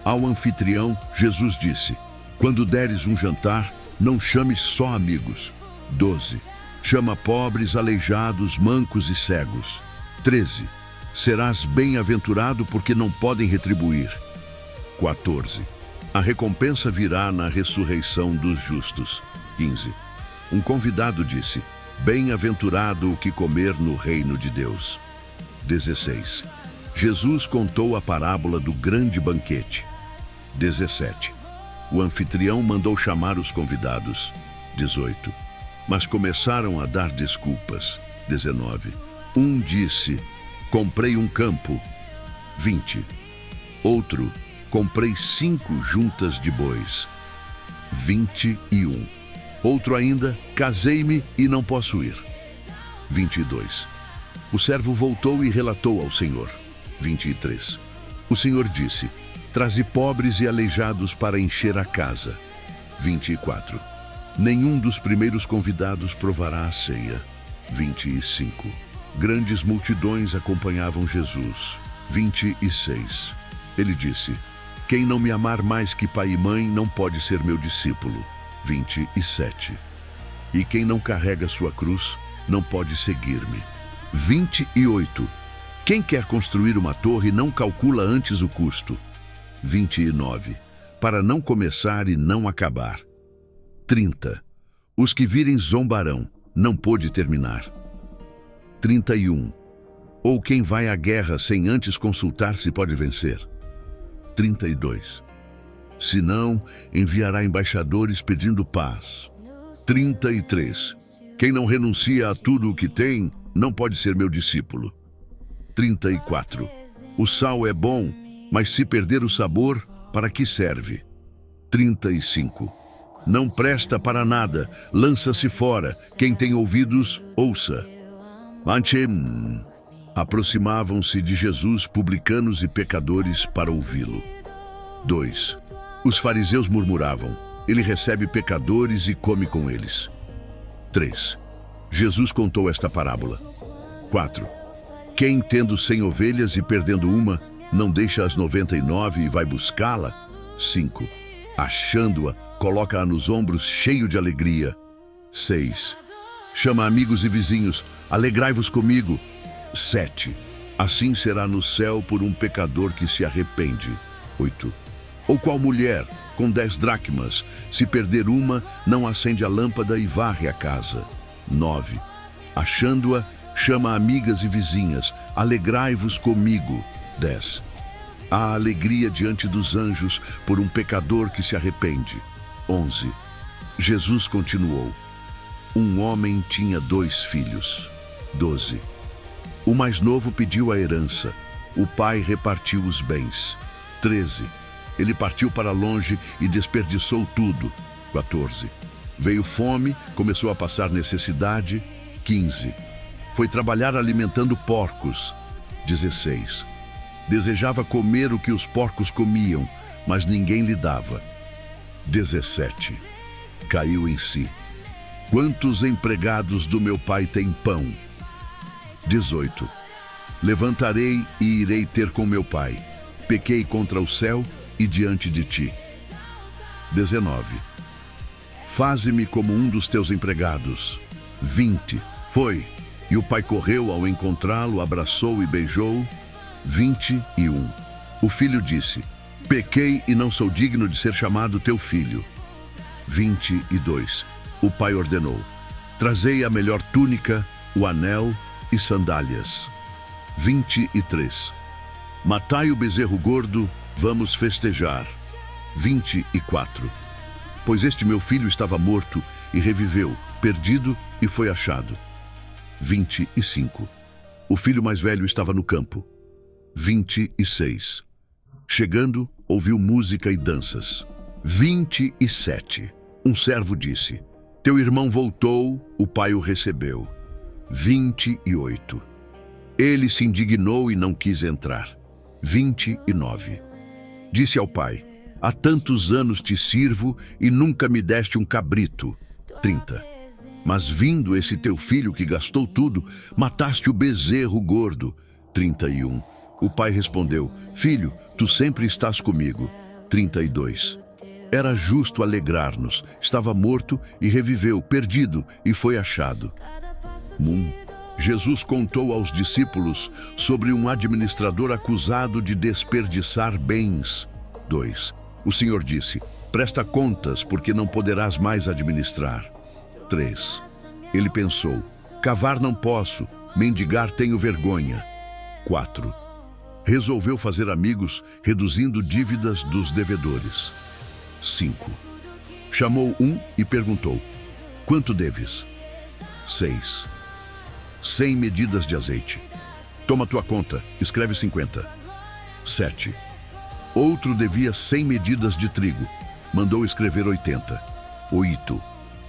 Ao anfitrião, Jesus disse: quando deres um jantar, não chames só amigos. 12. chama pobres, aleijados, mancos e cegos. 13. Serás bem-aventurado porque não podem retribuir. 14. A recompensa virá na ressurreição dos justos. 15. Um convidado disse: bem-aventurado o que comer no reino de Deus. 16. Jesus contou a parábola do grande banquete. 17. O anfitrião mandou chamar os convidados. 18. Mas começaram a dar desculpas. 19. Um disse: comprei um campo. 20. Outro: comprei 5 juntas de bois. 21. Outro ainda: casei-me e não posso ir. 22. O servo voltou e relatou ao Senhor. 23. O Senhor disse: traze pobres e aleijados para encher a casa. 24. Nenhum dos primeiros convidados provará a ceia. 25. Grandes multidões acompanhavam Jesus. 26. Ele disse: quem não me amar mais que pai e mãe não pode ser meu discípulo. 27. E quem não carrega sua cruz não pode seguir-me. 28. Quem quer construir uma torre não calcula antes o custo. 29. Para não começar e não acabar. 30. Os que virem zombarão, não pôde terminar. 31. Ou quem vai à guerra sem antes consultar se pode vencer. 32. Se não, enviará embaixadores pedindo paz. 33. Quem não renuncia a tudo o que tem, não pode ser meu discípulo. 34. O sal é bom, mas se perder o sabor, para que serve? 35. Não presta para nada, lança-se fora. Quem tem ouvidos, ouça. Anchem. Aproximavam-se de Jesus publicanos e pecadores para ouvi-lo. 2. Os fariseus murmuravam: ele recebe pecadores e come com eles. 3. Jesus contou esta parábola. 4. Quem, tendo 100 ovelhas e perdendo uma, não deixa as 99 e vai buscá-la? 5. Achando-a, coloca-a nos ombros cheio de alegria. 6. Chama amigos e vizinhos: alegrai-vos comigo. 7. Assim será no céu por um pecador que se arrepende. 8. Ou qual mulher, com 10 dracmas, se perder uma, não acende a lâmpada e varre a casa? 9. Achando-a, chama amigas e vizinhas: alegrai-vos comigo. 10. Há alegria diante dos anjos por um pecador que se arrepende. 11. Jesus continuou: um homem tinha 2 filhos. 12. O mais novo pediu a herança. O pai repartiu os bens. 13. Ele partiu para longe e desperdiçou tudo. 14. Veio fome, começou a passar necessidade. 15. Foi trabalhar alimentando porcos. 16. Desejava comer o que os porcos comiam, mas ninguém lhe dava. 17. Caiu em si. Quantos empregados do meu pai têm pão? 18. Levantarei e irei ter com meu pai. Pequei contra o céu e diante de ti. 19. Faze-me como um dos teus empregados. 20. Foi, e o pai correu ao encontrá-lo, abraçou e beijou. 21. O filho disse: pequei e não sou digno de ser chamado teu filho. 22. O pai ordenou: trazei a melhor túnica, o anel e sandálias. 23. Matai o bezerro gordo, vamos festejar. 24. Pois este meu filho estava morto e reviveu, perdido e foi achado. 25. O filho mais velho estava no campo. 26. Chegando, ouviu música e danças. 27. Um servo disse: teu irmão voltou, o pai o recebeu. 28. Ele se indignou e não quis entrar. 29. Disse ao pai: há tantos anos te sirvo e nunca me deste um cabrito. 30. Mas vindo esse teu filho que gastou tudo, mataste o bezerro gordo. 31. O pai respondeu: filho, tu sempre estás comigo. 32. Era justo alegrar-nos. Estava morto e reviveu, perdido e foi achado. Jesus contou aos discípulos sobre um administrador acusado de desperdiçar bens. 2. O Senhor disse: presta contas, porque não poderás mais administrar. 3. Ele pensou: cavar não posso, mendigar tenho vergonha. 4. Resolveu fazer amigos, reduzindo dívidas dos devedores. 5. Chamou um e perguntou: quanto deves? 6. 100 medidas de azeite. Toma tua conta, escreve 50. 7. Outro devia 100 medidas de trigo. Mandou escrever 80. 8.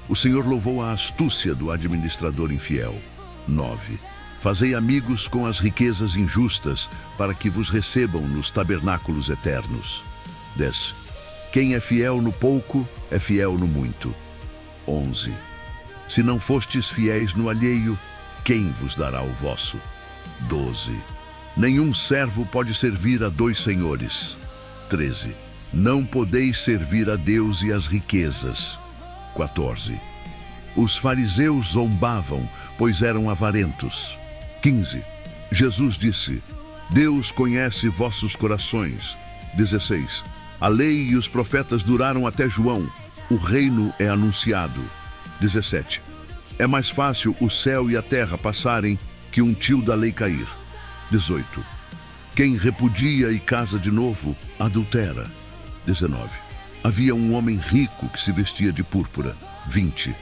O Senhor louvou a astúcia do administrador infiel. 9. Fazei amigos com as riquezas injustas, para que vos recebam nos tabernáculos eternos. 10. Quem é fiel no pouco, é fiel no muito. 11. Se não fostes fiéis no alheio, quem vos dará o vosso? 12. Nenhum servo pode servir a 2 senhores. 13. Não podeis servir a Deus e às riquezas. 14. Os fariseus zombavam, pois eram avarentos. 15. Jesus disse: Deus conhece vossos corações. 16. A lei e os profetas duraram até João. O reino é anunciado. 17. É mais fácil o céu e a terra passarem que um tio da lei cair. 18. Quem repudia e casa de novo, adultera. 19. Havia um homem rico que se vestia de púrpura. 20.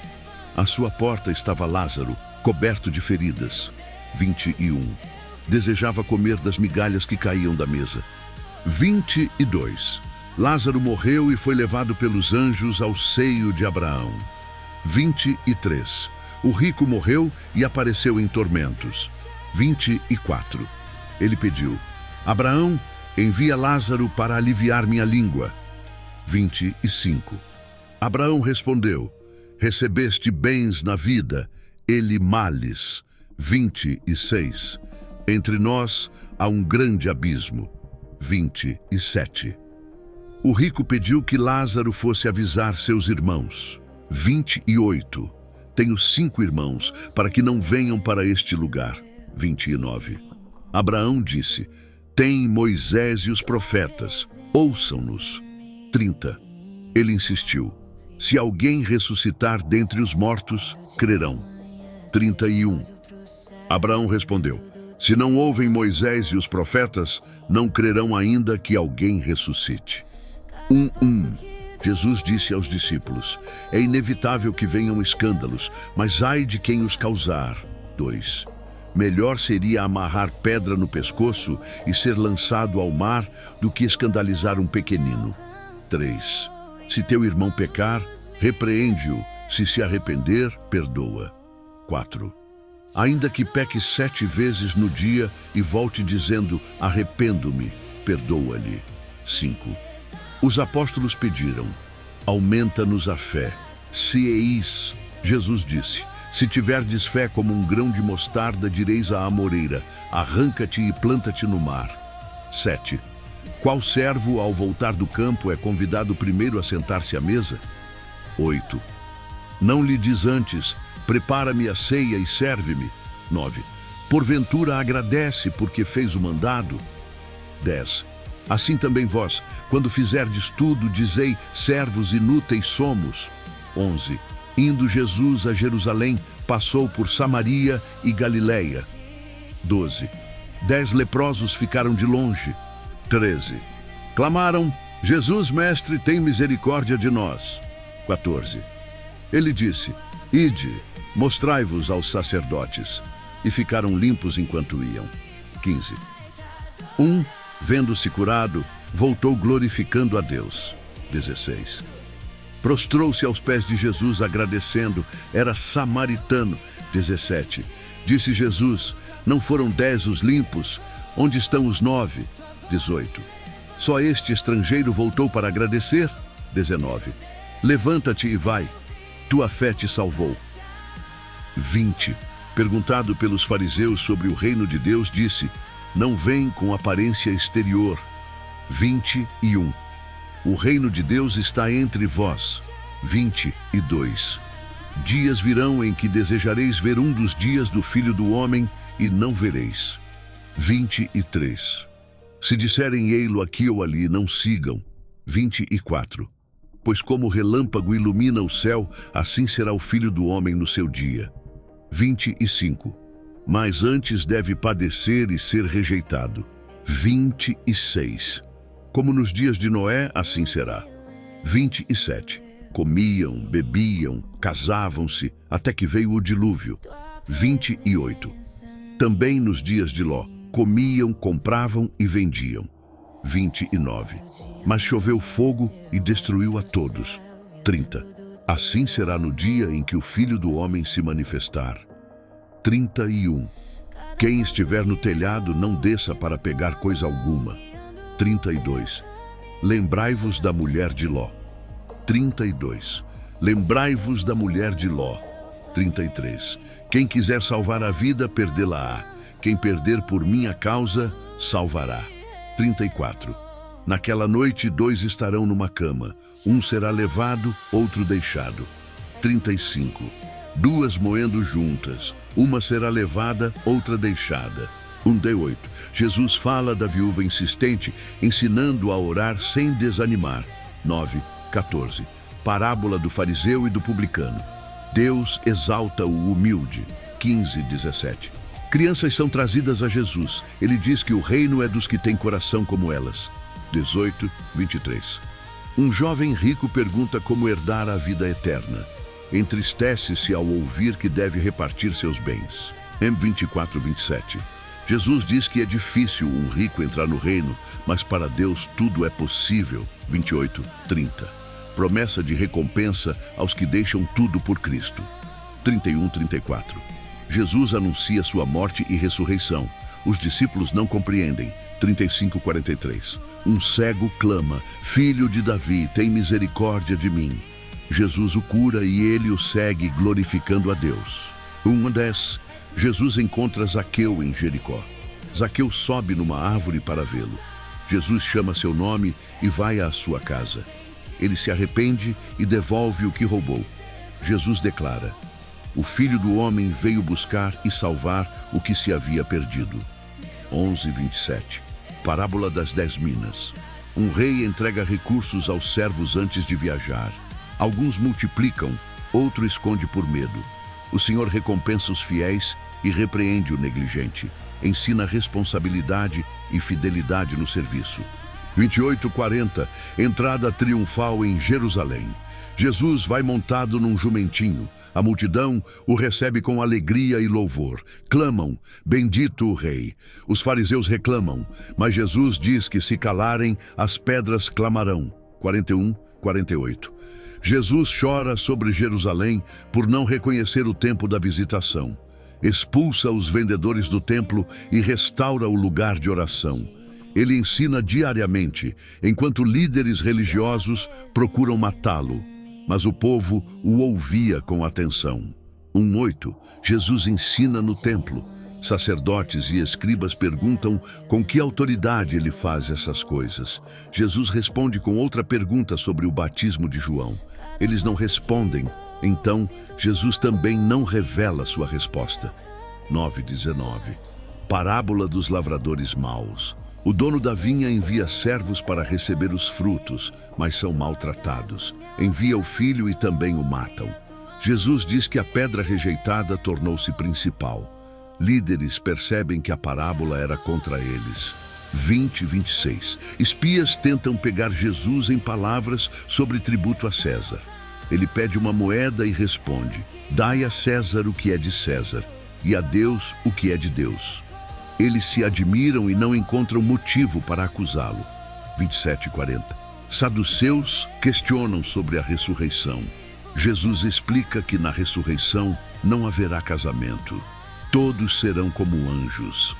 À sua porta estava Lázaro, coberto de feridas. 21. Desejava comer das migalhas que caíam da mesa. 22. Lázaro morreu e foi levado pelos anjos ao seio de Abraão. 23. O rico morreu e apareceu em tormentos. 24. Ele pediu: Abraão, envia Lázaro para aliviar minha língua. 25. Abraão respondeu: recebeste bens na vida, ele males. 26. Entre nós há um grande abismo. 27. O rico pediu que Lázaro fosse avisar seus irmãos. 28. Tenho 5 irmãos, para que não venham para este lugar. 29. Abraão disse: tem Moisés e os profetas, ouçam-nos. 30. Ele insistiu: se alguém ressuscitar dentre os mortos, crerão. 31. Abraão respondeu: se não ouvem Moisés e os profetas, não crerão ainda que alguém ressuscite. 1. Jesus disse aos discípulos: é inevitável que venham escândalos, mas ai de quem os causar. 2. Melhor seria amarrar pedra no pescoço e ser lançado ao mar do que escandalizar um pequenino. 3. Se teu irmão pecar, repreende-o. Se arrepender, perdoa. 4. Ainda que peque 7 vezes no dia e volte dizendo: arrependo-me, perdoa-lhe. 5. Os apóstolos pediram: aumenta-nos a fé. Se eis, Jesus disse: se tiverdes fé como um grão de mostarda, direis à amoreira: arranca-te e planta-te no mar. 7. Qual servo, ao voltar do campo, é convidado primeiro a sentar-se à mesa? 8. Não lhe diz antes: prepara-me a ceia e serve-me? 9. Porventura agradece porque fez o mandado? 10. Assim também vós, quando fizerdes tudo, dizei: servos inúteis somos. 11. Indo Jesus a Jerusalém, passou por Samaria e Galileia. 12. 10 leprosos ficaram de longe. 13. Clamaram: Jesus, mestre, tem misericórdia de nós. 14. Ele disse: ide, mostrai-vos aos sacerdotes. E ficaram limpos enquanto iam. 15. Vendo-se curado, voltou glorificando a Deus. 16. Prostrou-se aos pés de Jesus agradecendo, era samaritano. 17. Disse Jesus: não foram 10 os limpos? Onde estão os 9? 18. Só este estrangeiro voltou para agradecer? 19. Levanta-te e vai, tua fé te salvou. 20. Perguntado pelos fariseus sobre o reino de Deus, disse: não vem com aparência exterior. 21. O reino de Deus está entre vós. 22. Dias virão em que desejareis ver um dos dias do Filho do Homem e não vereis. 23. Se disserem ei-lo aqui ou ali, não sigam. 24. Pois como o relâmpago ilumina o céu, assim será o Filho do Homem no seu dia. 25. Mas antes deve padecer e ser rejeitado. 26. Como nos dias de Noé, assim será. 27. Comiam, bebiam, casavam-se, até que veio o dilúvio. 28. Também nos dias de Ló, comiam, compravam e vendiam. 29. Mas choveu fogo e destruiu a todos. 30. Assim será no dia em que o Filho do Homem se manifestar. 31. Quem estiver no telhado não desça para pegar coisa alguma. 32. Lembrai-vos da mulher de Ló. 32. Lembrai-vos da mulher de Ló. 33. Quem quiser salvar a vida, perdê-la-á. Quem perder por minha causa, salvará. 34. Naquela noite, 2 estarão numa cama. Um será levado, outro deixado. 35. 2 moendo juntas. Uma será levada, outra deixada. 1:8. Jesus fala da viúva insistente, ensinando a orar sem desanimar. 9:14. Parábola do fariseu e do publicano. Deus exalta o humilde. 15:17. Crianças são trazidas a Jesus. Ele diz que o reino é dos que têm coração como elas. 18:23. Um jovem rico pergunta como herdar a vida eterna. Entristece-se ao ouvir que deve repartir seus bens. M24:27. Jesus diz que é difícil um rico entrar no reino, mas para Deus tudo é possível. 28:30. Promessa de recompensa aos que deixam tudo por Cristo. 31:34. Jesus anuncia sua morte e ressurreição. Os discípulos não compreendem. 35:43. Um cego clama: Filho de Davi, tem misericórdia de mim. Jesus o cura e ele o segue glorificando a Deus. 1:10. Jesus encontra Zaqueu em Jericó. Zaqueu sobe numa árvore para vê-lo. Jesus chama seu nome e vai à sua casa. Ele se arrepende e devolve o que roubou. Jesus declara: o Filho do Homem veio buscar e salvar o que se havia perdido. 11:27. Parábola das 10 minas. Um rei entrega recursos aos servos antes de viajar. Alguns multiplicam, outro esconde por medo. O Senhor recompensa os fiéis e repreende o negligente. Ensina responsabilidade e fidelidade no serviço. 28:40. Entrada triunfal em Jerusalém. Jesus vai montado num jumentinho. A multidão o recebe com alegria e louvor. Clamam: bendito o rei. Os fariseus reclamam, mas Jesus diz que se calarem, as pedras clamarão. 41:48. Jesus chora sobre Jerusalém por não reconhecer o tempo da visitação. Expulsa os vendedores do templo e restaura o lugar de oração. Ele ensina diariamente, enquanto líderes religiosos procuram matá-lo. Mas o povo o ouvia com atenção. 1:8. Jesus ensina no templo. Sacerdotes e escribas perguntam com que autoridade ele faz essas coisas. Jesus responde com outra pergunta sobre o batismo de João. Eles não respondem, então Jesus também não revela sua resposta. 9:19. Parábola dos lavradores maus. O dono da vinha envia servos para receber os frutos, mas são maltratados. Envia o filho e também o matam. Jesus diz que a pedra rejeitada tornou-se principal. Líderes percebem que a parábola era contra eles. 20:26. Espias tentam pegar Jesus em palavras sobre tributo a César. Ele pede uma moeda e responde: dai a César o que é de César, e a Deus o que é de Deus. Eles se admiram e não encontram motivo para acusá-lo. 27:40. Saduceus questionam sobre a ressurreição. Jesus explica que na ressurreição não haverá casamento. Todos serão como anjos.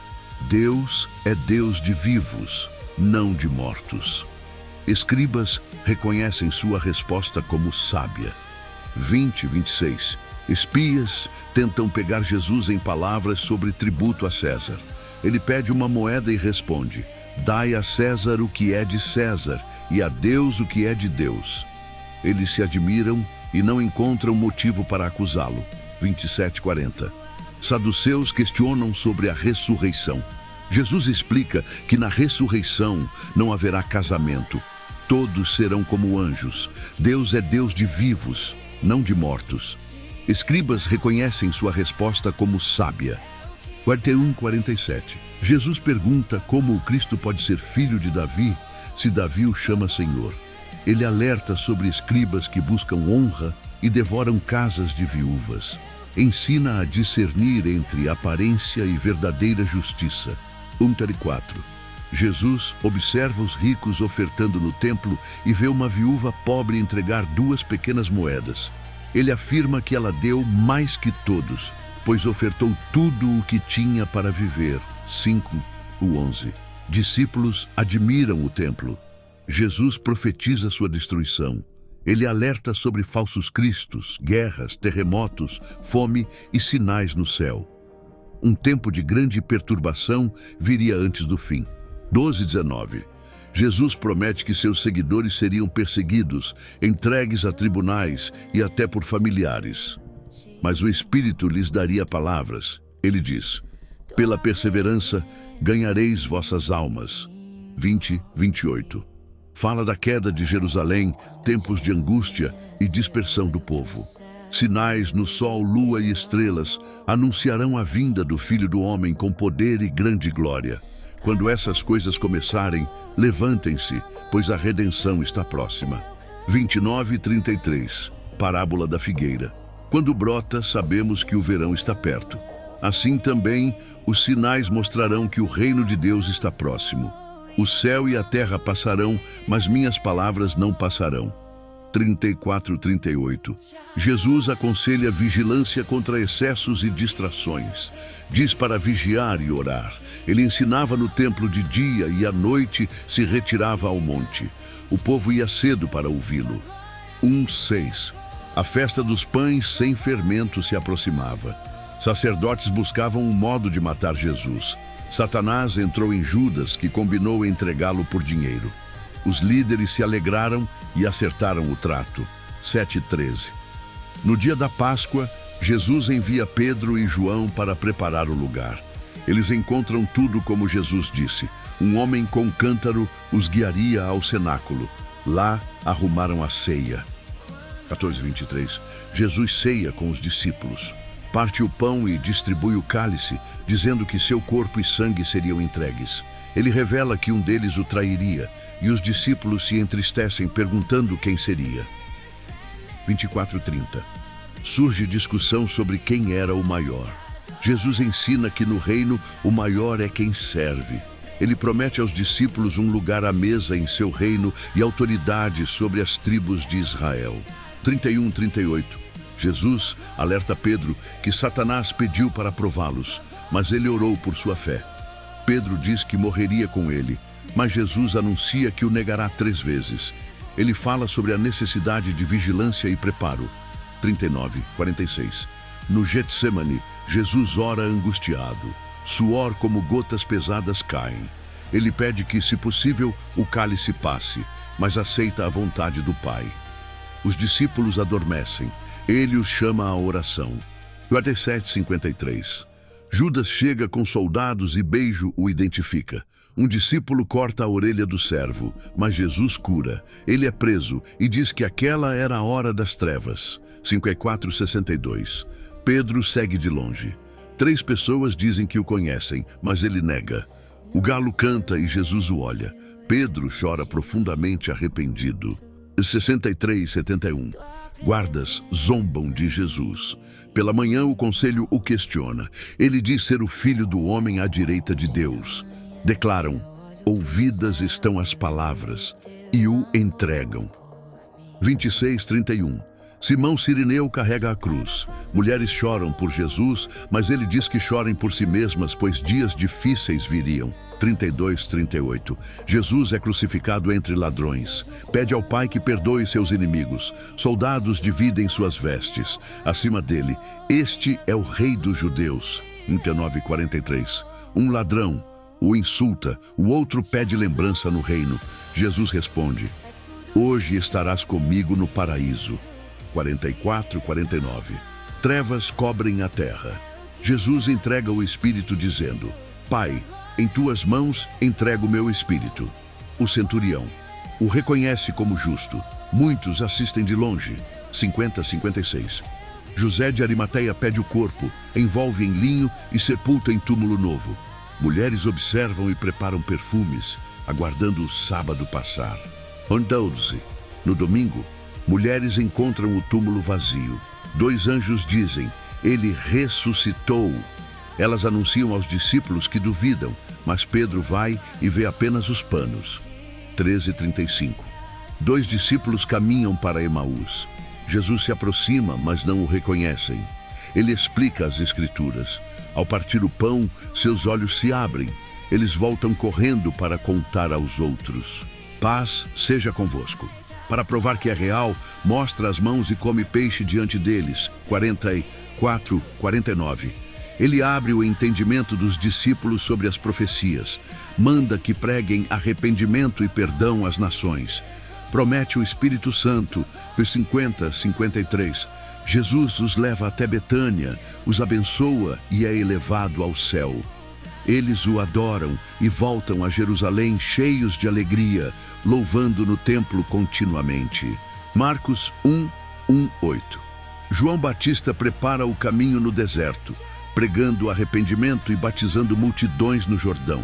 Deus é Deus de vivos, não de mortos. Escribas reconhecem sua resposta como sábia. 20:26. Espias tentam pegar Jesus em palavras sobre tributo a César. Ele pede uma moeda e responde: dai a César o que é de César, e a Deus o que é de Deus. Eles se admiram e não encontram motivo para acusá-lo. 27:40. Saduceus questionam sobre a ressurreição. Jesus explica que na ressurreição não haverá casamento. Todos serão como anjos. Deus é Deus de vivos, não de mortos. Escribas reconhecem sua resposta como sábia. 41:47. Jesus pergunta como o Cristo pode ser filho de Davi se Davi o chama Senhor. Ele alerta sobre escribas que buscam honra e devoram casas de viúvas. Ensina a discernir entre aparência e verdadeira justiça. 1:4. Jesus observa os ricos ofertando no templo e vê uma viúva pobre entregar 2 pequenas moedas. Ele afirma que ela deu mais que todos, pois ofertou tudo o que tinha para viver. 5:11. Discípulos admiram o templo. Jesus profetiza sua destruição. Ele alerta sobre falsos cristos, guerras, terremotos, fome e sinais no céu. Um tempo de grande perturbação viria antes do fim. 12:19. Jesus promete que seus seguidores seriam perseguidos, entregues a tribunais e até por familiares. Mas o Espírito lhes daria palavras. Ele diz: pela perseverança ganhareis vossas almas. 20:28. Fala da queda de Jerusalém, tempos de angústia e dispersão do povo. Sinais no sol, lua e estrelas anunciarão a vinda do Filho do Homem com poder e grande glória. Quando essas coisas começarem, levantem-se, pois a redenção está próxima. 29:33. Parábola da figueira. Quando brota, sabemos que o verão está perto. Assim também, os sinais mostrarão que o reino de Deus está próximo. O céu e a terra passarão, mas minhas palavras não passarão. 34:38. Jesus aconselha vigilância contra excessos e distrações. Diz para vigiar e orar. Ele ensinava no templo de dia e à noite se retirava ao monte. O povo ia cedo para ouvi-lo. 1:6. A festa dos pães sem fermento se aproximava. Sacerdotes buscavam um modo de matar Jesus. Satanás entrou em Judas, que combinou entregá-lo por dinheiro. Os líderes se alegraram e acertaram o trato. 7:13. No dia da Páscoa, Jesus envia Pedro e João para preparar o lugar. Eles encontram tudo como Jesus disse. Um homem com cântaro os guiaria ao cenáculo. Lá arrumaram a ceia. 14:23. Jesus ceia com os discípulos. Parte o pão e distribui o cálice, dizendo que seu corpo e sangue seriam entregues. Ele revela que um deles o trairia, e os discípulos se entristecem perguntando quem seria. 24:30. Surge discussão sobre quem era o maior. Jesus ensina que no reino o maior é quem serve. Ele promete aos discípulos um lugar à mesa em seu reino e autoridade sobre as tribos de Israel. 31:38. Jesus alerta Pedro que Satanás pediu para prová-los, mas ele orou por sua fé. Pedro diz que morreria com ele, mas Jesus anuncia que o negará 3 vezes. Ele fala sobre a necessidade de vigilância e preparo. 39:46. No Getsemane, Jesus ora angustiado. Suor como gotas pesadas caem. Ele pede que, se possível, o cálice passe, mas aceita a vontade do Pai. Os discípulos adormecem. Ele os chama à oração. 47:53. Judas chega com soldados e beijo o identifica. Um discípulo corta a orelha do servo, mas Jesus cura. Ele é preso e diz que aquela era a hora das trevas. 54:62. Pedro segue de longe. 3 pessoas dizem que o conhecem, mas ele nega. O galo canta e Jesus o olha. Pedro chora profundamente arrependido. 63:71. Guardas zombam de Jesus. Pela manhã o conselho o questiona. Ele diz ser o filho do homem à direita de Deus. Declaram: ouvidas estão as palavras, e o entregam. 26:31. Simão Cirineu carrega a cruz. Mulheres choram por Jesus, mas ele diz que chorem por si mesmas, pois dias difíceis viriam. 32:38. Jesus é crucificado entre ladrões. Pede ao Pai que perdoe seus inimigos. Soldados dividem suas vestes. Acima dele, este é o Rei dos Judeus. 39:43. Um ladrão, o insulta, o outro pede lembrança no reino. Jesus responde: hoje estarás comigo no paraíso. 44, 49. Trevas cobrem a terra. Jesus entrega o Espírito dizendo: Pai, em tuas mãos entrego o meu Espírito. O centurião o reconhece como justo. Muitos assistem de longe. 50, 56. José de Arimateia pede o corpo, envolve em linho e sepulta em túmulo novo. Mulheres observam e preparam perfumes, aguardando o sábado passar. 12. No domingo, mulheres encontram o túmulo vazio. 2 anjos dizem: ele ressuscitou. Elas anunciam aos discípulos que duvidam, mas Pedro vai e vê apenas os panos. 13:35. 2 discípulos caminham para Emaús. Jesus se aproxima, mas não o reconhecem. Ele explica as Escrituras. Ao partir o pão, seus olhos se abrem. Eles voltam correndo para contar aos outros. Paz seja convosco. Para provar que é real, mostra as mãos e come peixe diante deles. 44, 49. Ele abre o entendimento dos discípulos sobre as profecias. Manda que preguem arrependimento e perdão às nações. Promete o Espírito Santo. 50, 53. Jesus os leva até Betânia, os abençoa e é elevado ao céu. Eles o adoram e voltam a Jerusalém cheios de alegria, louvando no templo continuamente. Marcos 1, 1, 8. João Batista prepara o caminho no deserto, pregando arrependimento e batizando multidões no Jordão.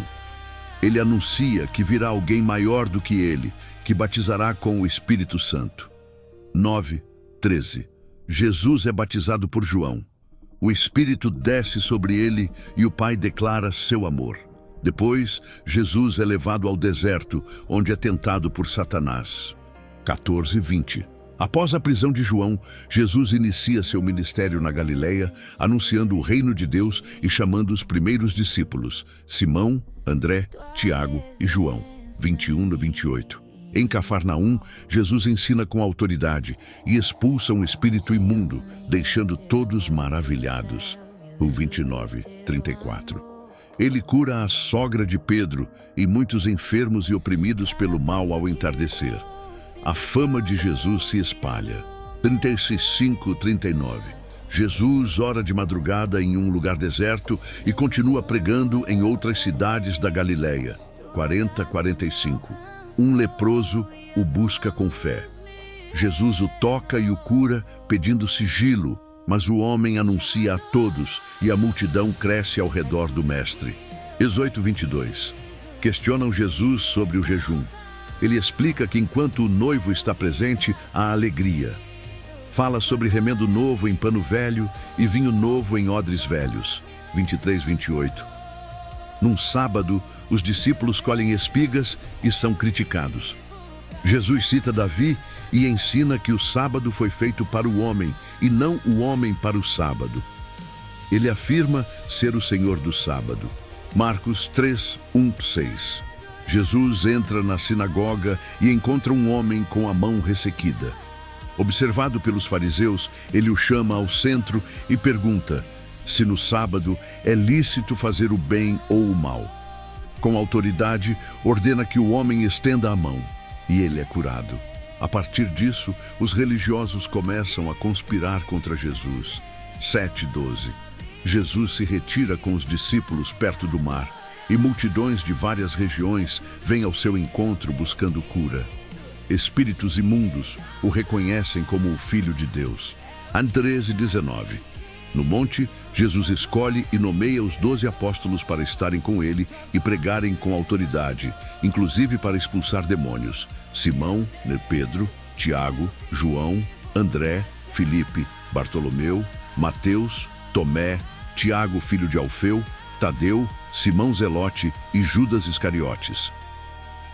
Ele anuncia que virá alguém maior do que ele, que batizará com o Espírito Santo. 9, 13. Jesus é batizado por João. O Espírito desce sobre ele e o Pai declara seu amor. Depois, Jesus é levado ao deserto, onde é tentado por Satanás. 14, 20. Após a prisão de João, Jesus inicia seu ministério na Galileia, anunciando o reino de Deus e chamando os primeiros discípulos, Simão, André, Tiago e João. 21 a 28. Em Cafarnaum, Jesus ensina com autoridade e expulsa um espírito imundo, deixando todos maravilhados. O 29, 34. Ele cura a sogra de Pedro e muitos enfermos e oprimidos pelo mal ao entardecer. A fama de Jesus se espalha. 35, 39. Jesus ora de madrugada em um lugar deserto e continua pregando em outras cidades da Galileia. 40, 45. Um leproso o busca com fé. Jesus o toca e o cura, pedindo sigilo, mas o homem anuncia a todos e a multidão cresce ao redor do mestre. 18, 22. Questionam Jesus sobre o jejum. Ele explica que enquanto o noivo está presente, há alegria. Fala sobre remendo novo em pano velho e vinho novo em odres velhos. 23, 28. Num sábado, os discípulos colhem espigas e são criticados. Jesus cita Davi e ensina que o sábado foi feito para o homem e não o homem para o sábado. Ele afirma ser o Senhor do sábado. Marcos 3, 1, 6. Jesus entra na sinagoga e encontra um homem com a mão ressequida. Observado pelos fariseus, ele o chama ao centro e pergunta se no sábado é lícito fazer o bem ou o mal. Com autoridade, ordena que o homem estenda a mão, e ele é curado. A partir disso, os religiosos começam a conspirar contra Jesus. 7:12. Jesus se retira com os discípulos perto do mar, e multidões de várias regiões vêm ao seu encontro buscando cura. Espíritos imundos o reconhecem como o Filho de Deus. 13:19. No monte, Jesus escolhe e nomeia os 12 apóstolos para estarem com ele e pregarem com autoridade, inclusive para expulsar demônios. Simão, Pedro, Tiago, João, André, Filipe, Bartolomeu, Mateus, Tomé, Tiago, filho de Alfeu, Tadeu, Simão Zelote e Judas Iscariotes.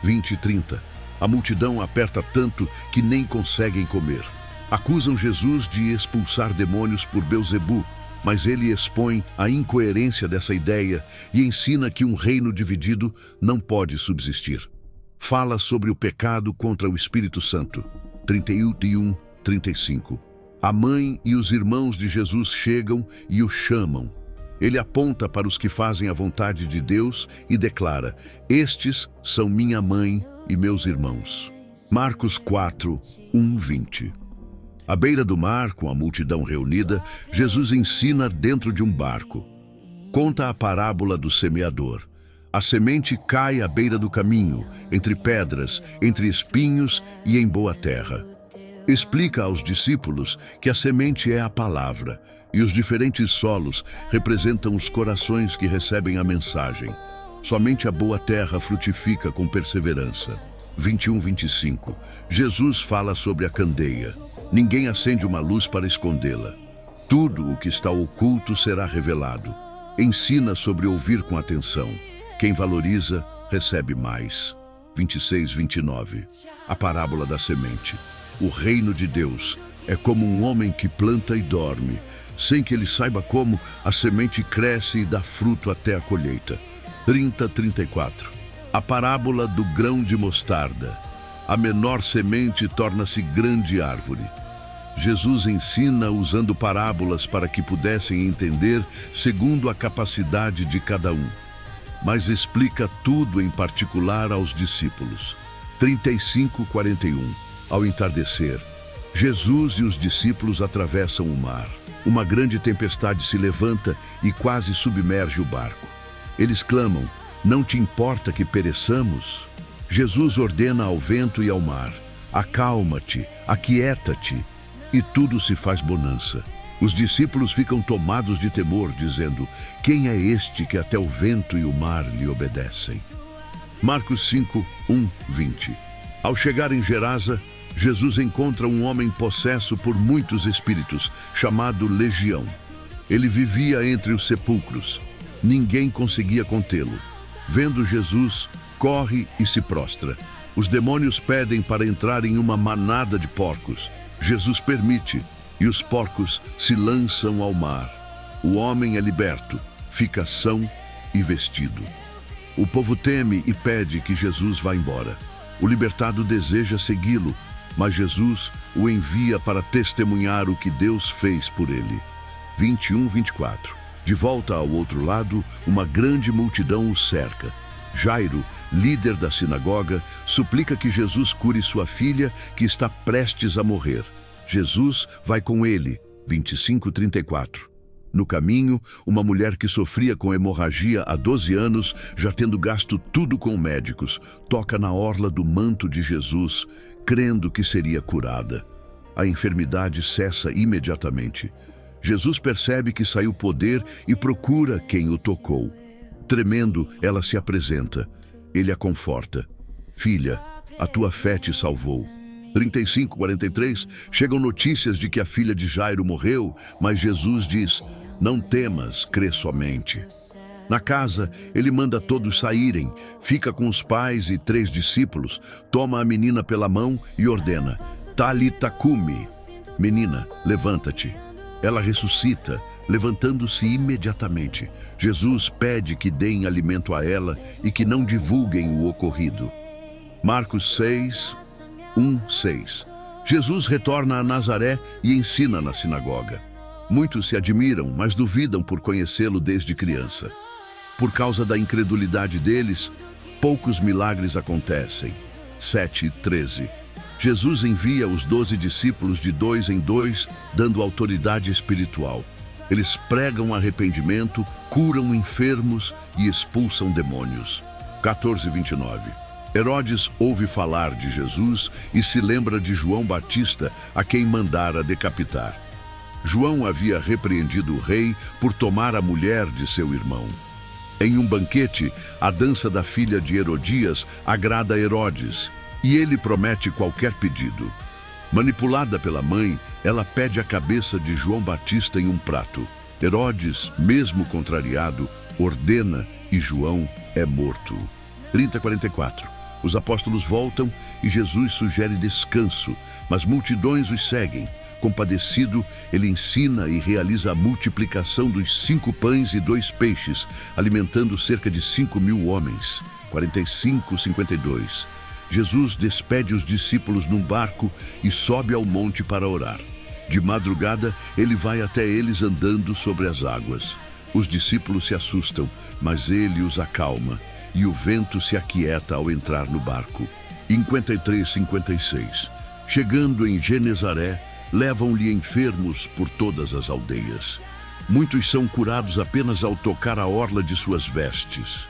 20:30. A multidão aperta tanto que nem conseguem comer. Acusam Jesus de expulsar demônios por Belzebu, mas ele expõe a incoerência dessa ideia e ensina que um reino dividido não pode subsistir. Fala sobre o pecado contra o Espírito Santo. 31, 35. A mãe e os irmãos de Jesus chegam e o chamam. Ele aponta para os que fazem a vontade de Deus e declara: estes são minha mãe e meus irmãos. Marcos 4, 20. À beira do mar, com a multidão reunida, Jesus ensina dentro de um barco. Conta a parábola do semeador. A semente cai à beira do caminho, entre pedras, entre espinhos e em boa terra. Explica aos discípulos que a semente é a palavra e os diferentes solos representam os corações que recebem a mensagem. Somente a boa terra frutifica com perseverança. 21, 25. Jesus fala sobre a candeia. Ninguém acende uma luz para escondê-la. Tudo o que está oculto será revelado. Ensina sobre ouvir com atenção. Quem valoriza, recebe mais. 26, 29. A parábola da semente. O reino de Deus é como um homem que planta e dorme. Sem que ele saiba como, a semente cresce e dá fruto até a colheita. 30, 34. A parábola do grão de mostarda. A menor semente torna-se grande árvore. Jesus ensina usando parábolas para que pudessem entender segundo a capacidade de cada um. Mas explica tudo em particular aos discípulos. 35, 41. Ao entardecer, Jesus e os discípulos atravessam o mar. Uma grande tempestade se levanta e quase submerge o barco. Eles clamam: não te importa que pereçamos? Jesus ordena ao vento e ao mar: acalma-te, aquieta-te, e tudo se faz bonança. Os discípulos ficam tomados de temor, dizendo: quem é este que até o vento e o mar lhe obedecem? Marcos 5, 20. Ao chegar em Gerasa, Jesus encontra um homem possesso por muitos espíritos, chamado Legião. Ele vivia entre os sepulcros. Ninguém conseguia contê-lo. Vendo Jesus, corre e se prostra. Os demônios pedem para entrar em uma manada de porcos. Jesus permite, e os porcos se lançam ao mar. O homem é liberto, fica são e vestido. O povo teme e pede que Jesus vá embora. O libertado deseja segui-lo, mas Jesus o envia para testemunhar o que Deus fez por ele. 21, 24. De volta ao outro lado, uma grande multidão o cerca. Jairo, líder da sinagoga, suplica que Jesus cure sua filha, que está prestes a morrer. Jesus vai com ele. 25, 34. No caminho, uma mulher que sofria com hemorragia há 12 anos, já tendo gasto tudo com médicos, toca na orla do manto de Jesus, crendo que seria curada. A enfermidade cessa imediatamente. Jesus percebe que saiu poder e procura quem o tocou. Tremendo, ela se apresenta. Ele a conforta. Filha, a tua fé te salvou. 35, 43, chegam notícias de que a filha de Jairo morreu, mas Jesus diz: não temas, crê somente. Na casa, ele manda todos saírem, fica com os pais e 3 discípulos, toma a menina pela mão e ordena: Talita cumi. Menina, levanta-te. Ela ressuscita, levantando-se imediatamente. Jesus pede que deem alimento a ela e que não divulguem o ocorrido. Marcos 6, 6. Jesus retorna a Nazaré e ensina na sinagoga. Muitos se admiram, mas duvidam por conhecê-lo desde criança. Por causa da incredulidade deles, poucos milagres acontecem. 7, 13. Jesus envia os 12 discípulos de 2 em 2, dando autoridade espiritual. Eles pregam arrependimento, curam enfermos e expulsam demônios. 14, 29. Herodes ouve falar de Jesus e se lembra de João Batista, a quem mandara decapitar. João havia repreendido o rei por tomar a mulher de seu irmão. Em um banquete, a dança da filha de Herodias agrada a Herodes, e ele promete qualquer pedido. Manipulada pela mãe, ela pede a cabeça de João Batista em um prato. Herodes, mesmo contrariado, ordena e João é morto. 30, 44. Os apóstolos voltam e Jesus sugere descanso, mas multidões os seguem. Compadecido, ele ensina e realiza a multiplicação dos 5 pães e 2 peixes, alimentando cerca de 5.000 homens. 45, 52. Jesus despede os discípulos num barco e sobe ao monte para orar. De madrugada, ele vai até eles andando sobre as águas. Os discípulos se assustam, mas ele os acalma, e o vento se aquieta ao entrar no barco. 53:56. Chegando em Genezaré, levam-lhe enfermos por todas as aldeias. Muitos são curados apenas ao tocar a orla de suas vestes.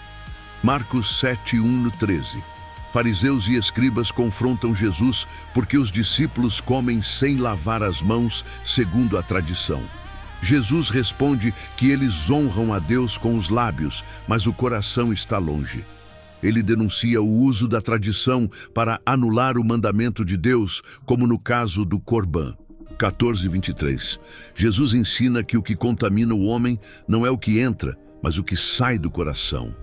Marcos 7:1-13. Fariseus e escribas confrontam Jesus porque os discípulos comem sem lavar as mãos, segundo a tradição. Jesus responde que eles honram a Deus com os lábios, mas o coração está longe. Ele denuncia o uso da tradição para anular o mandamento de Deus, como no caso do Corbã. 14:23. Jesus ensina que o que contamina o homem não é o que entra, mas o que sai do coração.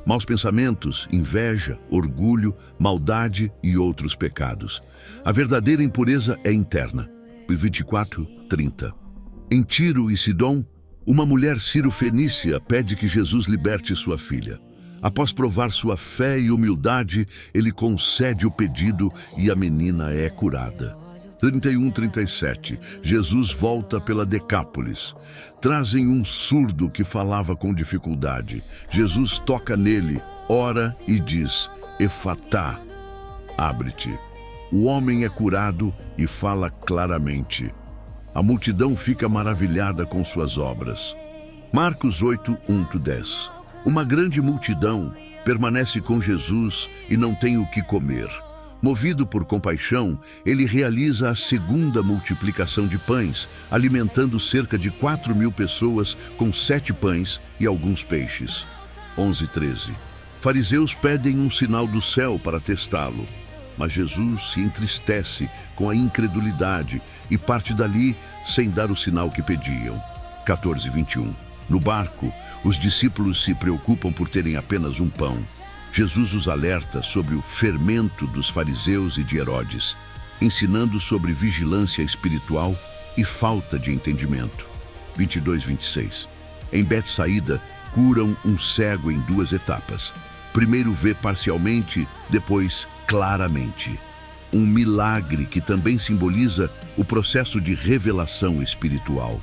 Maus pensamentos, inveja, orgulho, maldade e outros pecados. A verdadeira impureza é interna. 24:30. Em Tiro e Sidom, uma mulher ciro-fenícia pede que Jesus liberte sua filha. Após provar sua fé e humildade, ele concede o pedido e a menina é curada. 31:37. Jesus volta pela Decápolis. Trazem um surdo que falava com dificuldade. Jesus toca nele, ora e diz: Efatá, abre-te. O homem é curado e fala claramente. A multidão fica maravilhada com suas obras. Marcos 8:1-10. Uma grande multidão permanece com Jesus e não tem o que comer. Movido por compaixão, ele realiza a segunda multiplicação de pães, alimentando cerca de 4.000 pessoas com 7 pães e alguns peixes. 11:13. Fariseus pedem um sinal do céu para testá-lo, mas Jesus se entristece com a incredulidade e parte dali sem dar o sinal que pediam. 14:21. No barco, os discípulos se preocupam por terem apenas um pão. Jesus os alerta sobre o fermento dos fariseus e de Herodes, ensinando sobre vigilância espiritual e falta de entendimento. 22:26. Em Betsaída, curam um cego em 2 etapas. Primeiro vê parcialmente, depois claramente. Um milagre que também simboliza o processo de revelação espiritual.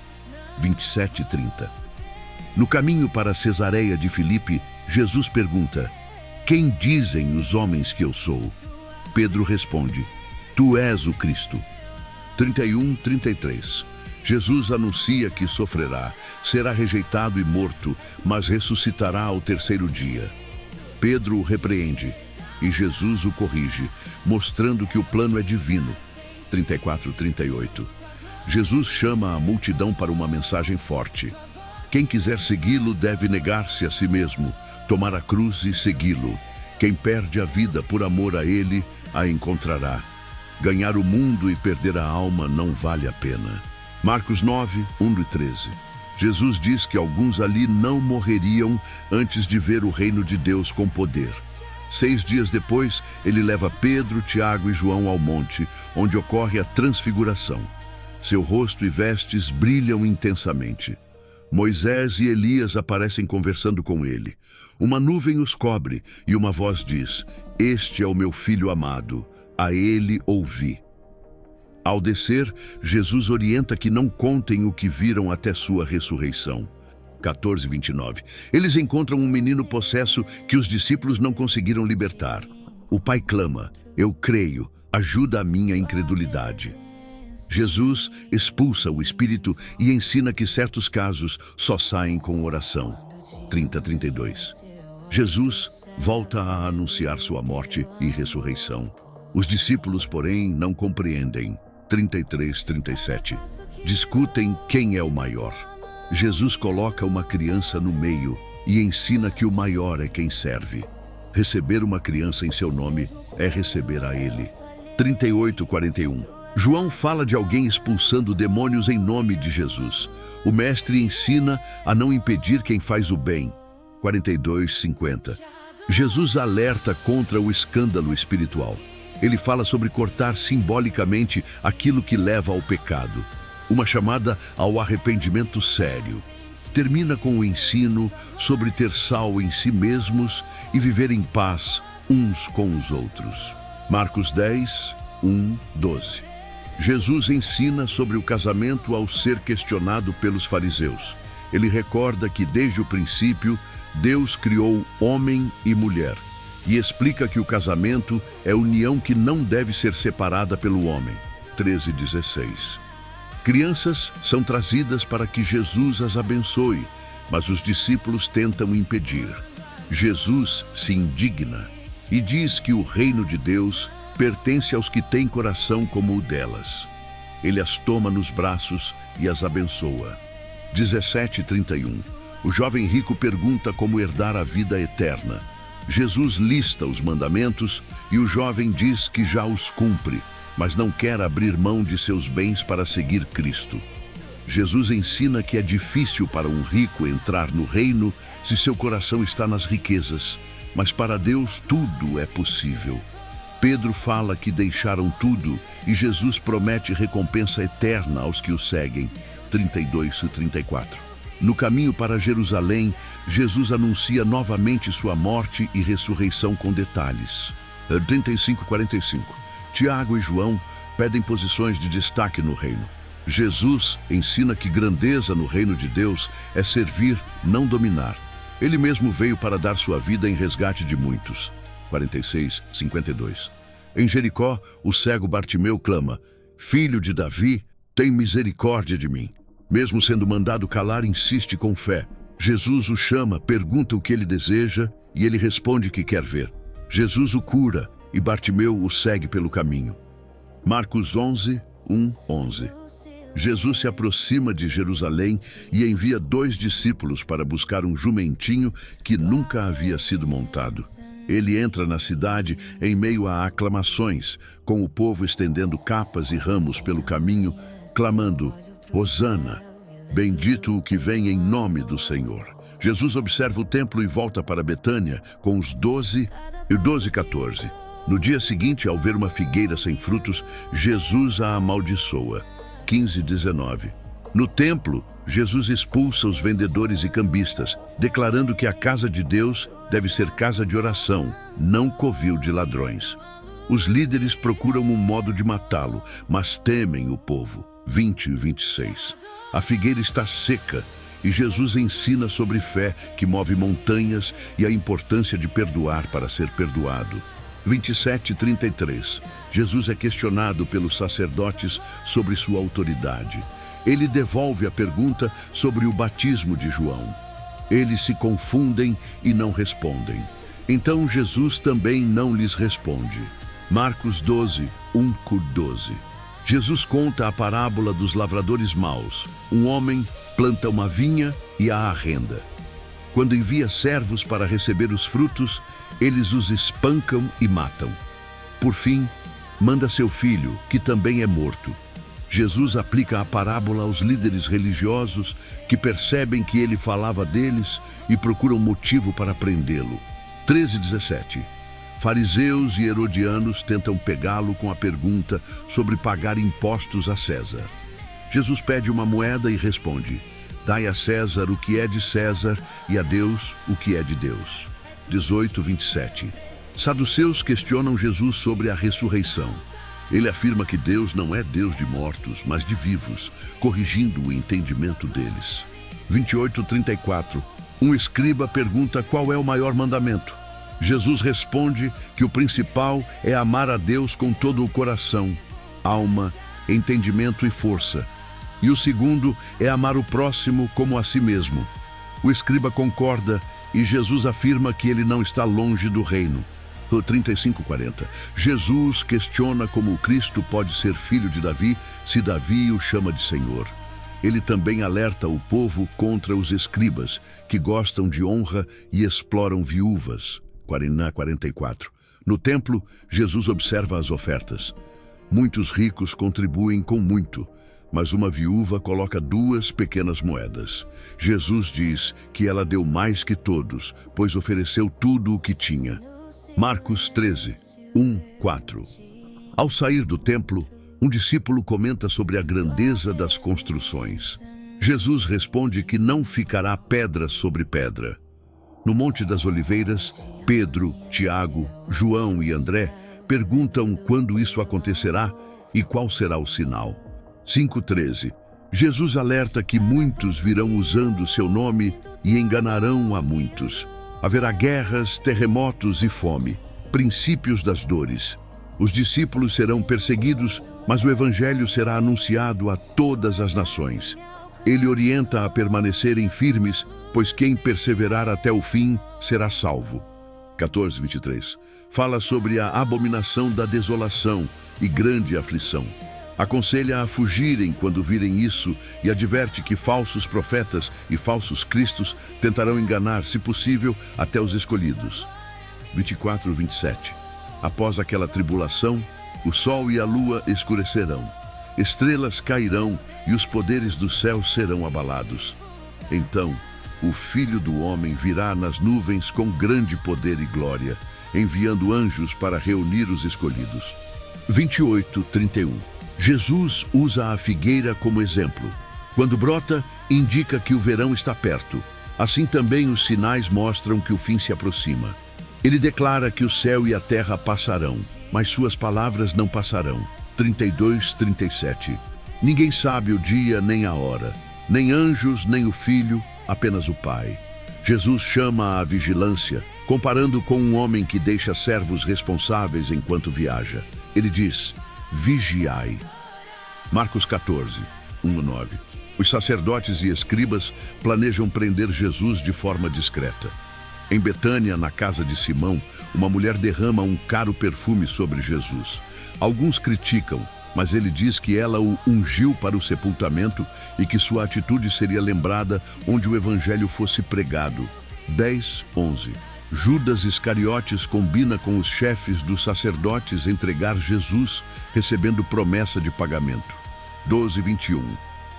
27:30. No caminho para Cesareia de Filipe, Jesus pergunta: Quem dizem os homens que eu sou? Pedro responde: Tu és o Cristo. 31:33. Jesus anuncia que sofrerá, será rejeitado e morto, mas ressuscitará ao 3º dia. Pedro o repreende e Jesus o corrige, mostrando que o plano é divino. 34:38. Jesus chama a multidão para uma mensagem forte. Quem quiser segui-lo deve negar-se a si mesmo, tomar a cruz e segui-lo. Quem perde a vida por amor a ele, a encontrará. Ganhar o mundo e perder a alma não vale a pena. Marcos 9:1-13. Jesus diz que alguns ali não morreriam antes de ver o reino de Deus com poder. 6 dias depois, ele leva Pedro, Tiago e João ao monte, onde ocorre a transfiguração. Seu rosto e vestes brilham intensamente. Moisés e Elias aparecem conversando com ele. Uma nuvem os cobre e uma voz diz: Este é o meu filho amado, a ele ouvi. Ao descer, Jesus orienta que não contem o que viram até sua ressurreição. 14:29. Eles encontram um menino possesso que os discípulos não conseguiram libertar. O pai clama: Eu creio, ajuda a minha incredulidade. Jesus expulsa o espírito e ensina que certos casos só saem com oração. 30:32. Jesus volta a anunciar sua morte e ressurreição. Os discípulos, porém, não compreendem. 33:37. Discutem quem é o maior. Jesus coloca uma criança no meio e ensina que o maior é quem serve. Receber uma criança em seu nome é receber a ele. 38:41. João fala de alguém expulsando demônios em nome de Jesus. O mestre ensina a não impedir quem faz o bem. 42:50. Jesus alerta contra o escândalo espiritual. Ele fala sobre cortar simbolicamente aquilo que leva ao pecado. Uma chamada ao arrependimento sério. Termina com o ensino sobre ter sal em si mesmos e viver em paz uns com os outros. Marcos 10:1-12. Jesus ensina sobre o casamento ao ser questionado pelos fariseus. Ele recorda que desde o princípio Deus criou homem e mulher e explica que o casamento é união que não deve ser separada pelo homem. 13:16. Crianças são trazidas para que Jesus as abençoe, mas os discípulos tentam impedir. Jesus se indigna e diz que o reino de Deus pertence aos que têm coração como o delas. Ele as toma nos braços e as abençoa. 17:31. O jovem rico pergunta como herdar a vida eterna. Jesus lista os mandamentos e o jovem diz que já os cumpre, mas não quer abrir mão de seus bens para seguir Cristo. Jesus ensina que é difícil para um rico entrar no reino se seu coração está nas riquezas, mas para Deus tudo é possível. Pedro fala que deixaram tudo e Jesus promete recompensa eterna aos que o seguem. 32:34. No caminho para Jerusalém, Jesus anuncia novamente sua morte e ressurreição com detalhes. 35:45. Tiago e João pedem posições de destaque no reino. Jesus ensina que grandeza no reino de Deus é servir, não dominar. Ele mesmo veio para dar sua vida em resgate de muitos. 46:52. Em Jericó, o cego Bartimeu clama: Filho de Davi, tem misericórdia de mim. Mesmo sendo mandado calar, insiste com fé. Jesus o chama, pergunta o que ele deseja e ele responde que quer ver. Jesus o cura e Bartimeu o segue pelo caminho. Marcos 11:11. Jesus se aproxima de Jerusalém e envia 2 discípulos para buscar um jumentinho que nunca havia sido montado. Ele entra na cidade em meio a aclamações, com o povo estendendo capas e ramos pelo caminho, clamando: Hosana, bendito o que vem em nome do Senhor. Jesus observa o templo e volta para Betânia com os 12 e o 12:14. No dia seguinte, ao ver uma figueira sem frutos, Jesus a amaldiçoa. 15:19. No templo, Jesus expulsa os vendedores e cambistas, declarando que a casa de Deus deve ser casa de oração, não covil de ladrões. Os líderes procuram um modo de matá-lo, mas temem o povo. 20:26. A figueira está seca e Jesus ensina sobre fé que move montanhas e a importância de perdoar para ser perdoado. 27:33. Jesus é questionado pelos sacerdotes sobre sua autoridade. Ele devolve a pergunta sobre o batismo de João. Eles se confundem e não respondem. Então Jesus também não lhes responde. Marcos 12:1-12. Jesus conta a parábola dos lavradores maus. Um homem planta uma vinha e a arrenda. Quando envia servos para receber os frutos, eles os espancam e matam. Por fim, manda seu filho, que também é morto. Jesus aplica a parábola aos líderes religiosos que percebem que ele falava deles e procuram motivo para prendê-lo. 13:17. Fariseus e herodianos tentam pegá-lo com a pergunta sobre pagar impostos a César. Jesus pede uma moeda e responde: Dai a César o que é de César e a Deus o que é de Deus. 18:27. Saduceus questionam Jesus sobre a ressurreição. Ele afirma que Deus não é Deus de mortos, mas de vivos, corrigindo o entendimento deles. 28:34. Um escriba pergunta qual é o maior mandamento. Jesus responde que o principal é amar a Deus com todo o coração, alma, entendimento e força. E o segundo é amar o próximo como a si mesmo. O escriba concorda e Jesus afirma que ele não está longe do reino. 35:40. Jesus questiona como o Cristo pode ser filho de Davi se Davi o chama de Senhor. Ele também alerta o povo contra os escribas, que gostam de honra e exploram viúvas. 44. No templo, Jesus observa as ofertas. Muitos ricos contribuem com muito, mas uma viúva coloca 2 pequenas moedas. Jesus diz que ela deu mais que todos, pois ofereceu tudo o que tinha. Marcos 13:1-4. Ao sair do templo, um discípulo comenta sobre a grandeza das construções. Jesus responde que não ficará pedra sobre pedra. No Monte das Oliveiras, Pedro, Tiago, João e André perguntam quando isso acontecerá e qual será o sinal. 5:13. Jesus alerta que muitos virão usando seu nome e enganarão a muitos. Haverá guerras, terremotos e fome, princípios das dores. Os discípulos serão perseguidos, mas o Evangelho será anunciado a todas as nações. Ele orienta a permanecerem firmes, pois quem perseverar até o fim será salvo. 14:23. Fala sobre a abominação da desolação e grande aflição. Aconselha a fugirem quando virem isso e adverte que falsos profetas e falsos cristos tentarão enganar, se possível, até os escolhidos. 24:27. Após aquela tribulação, o sol e a lua escurecerão, estrelas cairão e os poderes do céu serão abalados. Então, o Filho do Homem virá nas nuvens com grande poder e glória, enviando anjos para reunir os escolhidos. 28:31. Jesus usa a figueira como exemplo. Quando brota, indica que o verão está perto. Assim também os sinais mostram que o fim se aproxima. Ele declara que o céu e a terra passarão, mas suas palavras não passarão. 32:37. Ninguém sabe o dia nem a hora, nem anjos, nem o Filho, apenas o Pai. Jesus chama à vigilância, comparando com um homem que deixa servos responsáveis enquanto viaja. Ele diz: vigiai. Marcos 14:1-9. Os sacerdotes e escribas planejam prender Jesus de forma discreta. Em Betânia, na casa de Simão, uma mulher derrama um caro perfume sobre Jesus. Alguns criticam, mas ele diz que ela o ungiu para o sepultamento e que sua atitude seria lembrada onde o evangelho fosse pregado. 10:11. Judas Iscariotes combina com os chefes dos sacerdotes entregar Jesus, recebendo promessa de pagamento. 12:21.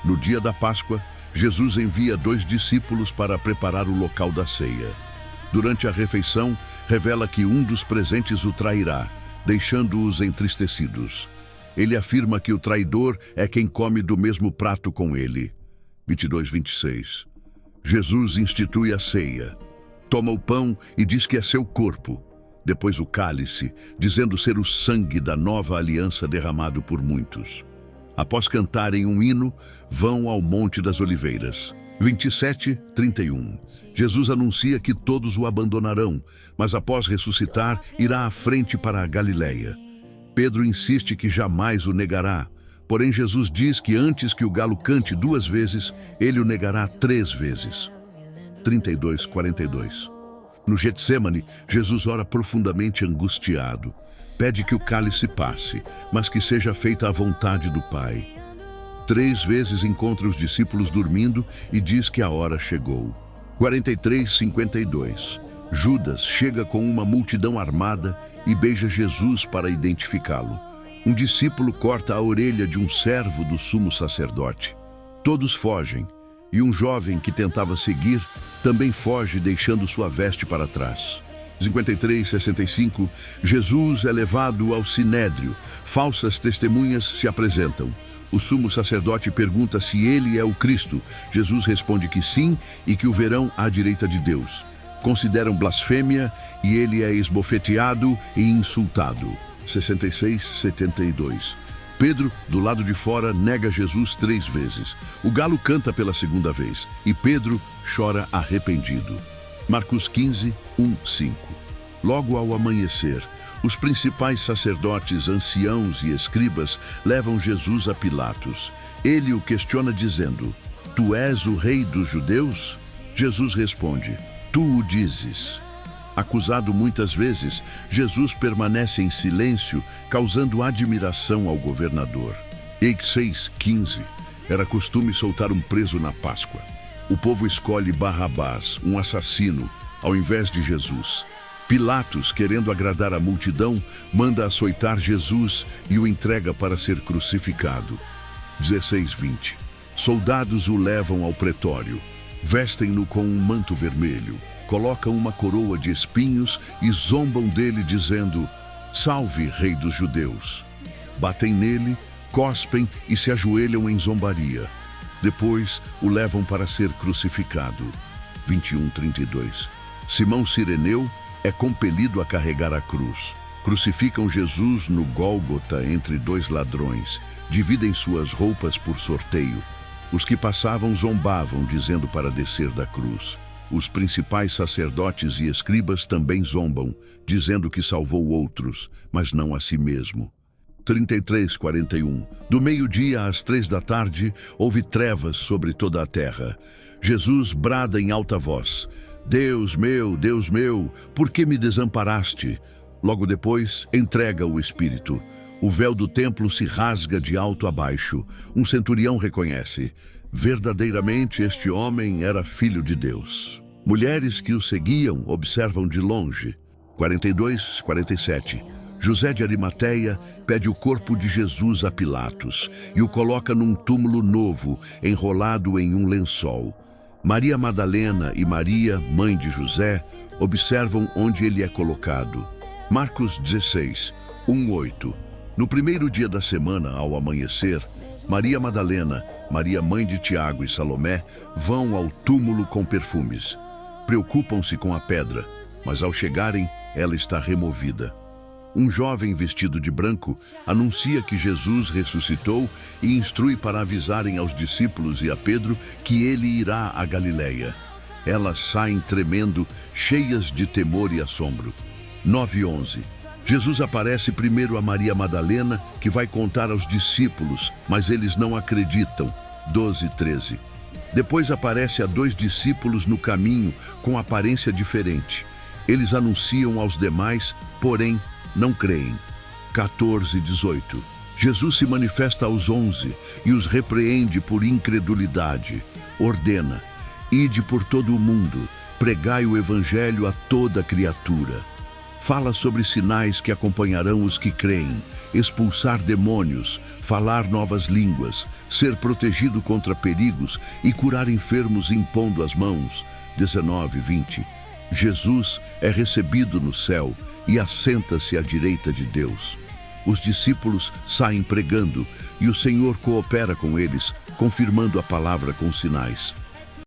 No dia da Páscoa, Jesus envia 2 discípulos para preparar o local da ceia. Durante a refeição, revela que um dos presentes o trairá, deixando-os entristecidos. Ele afirma que o traidor é quem come do mesmo prato com ele. 22:26. Jesus institui a ceia. Toma o pão e diz que é seu corpo. Depois o cálice, dizendo ser o sangue da nova aliança derramado por muitos. Após cantarem um hino, vão ao Monte das Oliveiras. 27:31. Jesus anuncia que todos o abandonarão, mas após ressuscitar, irá à frente para a Galileia. Pedro insiste que jamais o negará, porém Jesus diz que antes que o galo cante 2 vezes, ele o negará 3 vezes. 32:42. No Getsêmani, Jesus ora profundamente angustiado. Pede que o cálice passe, mas que seja feita a vontade do Pai. 3 vezes encontra os discípulos dormindo e diz que a hora chegou. 43:52. Judas chega com uma multidão armada e beija Jesus para identificá-lo. Um discípulo corta a orelha de um servo do sumo sacerdote. Todos fogem, e um jovem que tentava seguir também foge, deixando sua veste para trás. 53:65. Jesus é levado ao sinédrio. Falsas testemunhas se apresentam. O sumo sacerdote pergunta se ele é o Cristo. Jesus responde que sim e que o verão à direita de Deus. Consideram blasfêmia e ele é esbofeteado e insultado. 66:72. Pedro, do lado de fora, nega Jesus 3 vezes. O galo canta pela 2ª vez e Pedro chora arrependido. Marcos 15:1-5. Logo ao amanhecer, os principais sacerdotes, anciãos e escribas levam Jesus a Pilatos. Ele o questiona dizendo: Tu és o rei dos judeus? Jesus responde: Tu o dizes. Acusado muitas vezes, Jesus permanece em silêncio, causando admiração ao governador. 6:15. Era costume soltar um preso na Páscoa. O povo escolhe Barrabás, um assassino, ao invés de Jesus. Pilatos, querendo agradar a multidão, manda açoitar Jesus e o entrega para ser crucificado. 16:20. Soldados o levam ao pretório. Vestem-no com um manto vermelho. Colocam uma coroa de espinhos e zombam dele, dizendo: Salve, Rei dos Judeus! Batem nele, cospem e se ajoelham em zombaria. Depois o levam para ser crucificado. 21:32. Simão Cireneu é compelido a carregar a cruz. Crucificam Jesus no Gólgota entre 2 ladrões. Dividem suas roupas por sorteio. Os que passavam zombavam, dizendo para descer da cruz. Os principais sacerdotes e escribas também zombam, dizendo que salvou outros, mas não a si mesmo. 33:41. Do meio-dia às 3 da tarde, houve trevas sobre toda a terra. Jesus brada em alta voz: Deus meu, por que me desamparaste? Logo depois, entrega o Espírito. O véu do templo se rasga de alto a baixo. Um centurião reconhece: verdadeiramente este homem era filho de Deus. Mulheres que o seguiam observam de longe. 42:47. José de Arimateia pede o corpo de Jesus a Pilatos e o coloca num túmulo novo, enrolado em um lençol. Maria Madalena e Maria, mãe de José, observam onde ele é colocado. Marcos 16:1-8. No primeiro dia da semana, ao amanhecer, Maria Madalena, Maria mãe de Tiago e Salomé vão ao túmulo com perfumes. Preocupam-se com a pedra, mas ao chegarem, ela está removida. Um jovem vestido de branco anuncia que Jesus ressuscitou e instrui para avisarem aos discípulos e a Pedro que ele irá à Galileia. Elas saem tremendo, cheias de temor e assombro. 9:11. Jesus aparece primeiro a Maria Madalena, que vai contar aos discípulos, mas eles não acreditam. 12:13. Depois aparece a 2 discípulos no caminho, com aparência diferente. Eles anunciam aos demais, porém não creem. 14:18. Jesus se manifesta aos 11 e os repreende por incredulidade. Ordena: ide por todo o mundo, pregai o evangelho a toda criatura. Fala sobre sinais que acompanharão os que creem: expulsar demônios, falar novas línguas, ser protegido contra perigos e curar enfermos impondo as mãos. 19:20. Jesus é recebido no céu e assenta-se à direita de Deus. Os discípulos saem pregando e o Senhor coopera com eles, confirmando a palavra com sinais.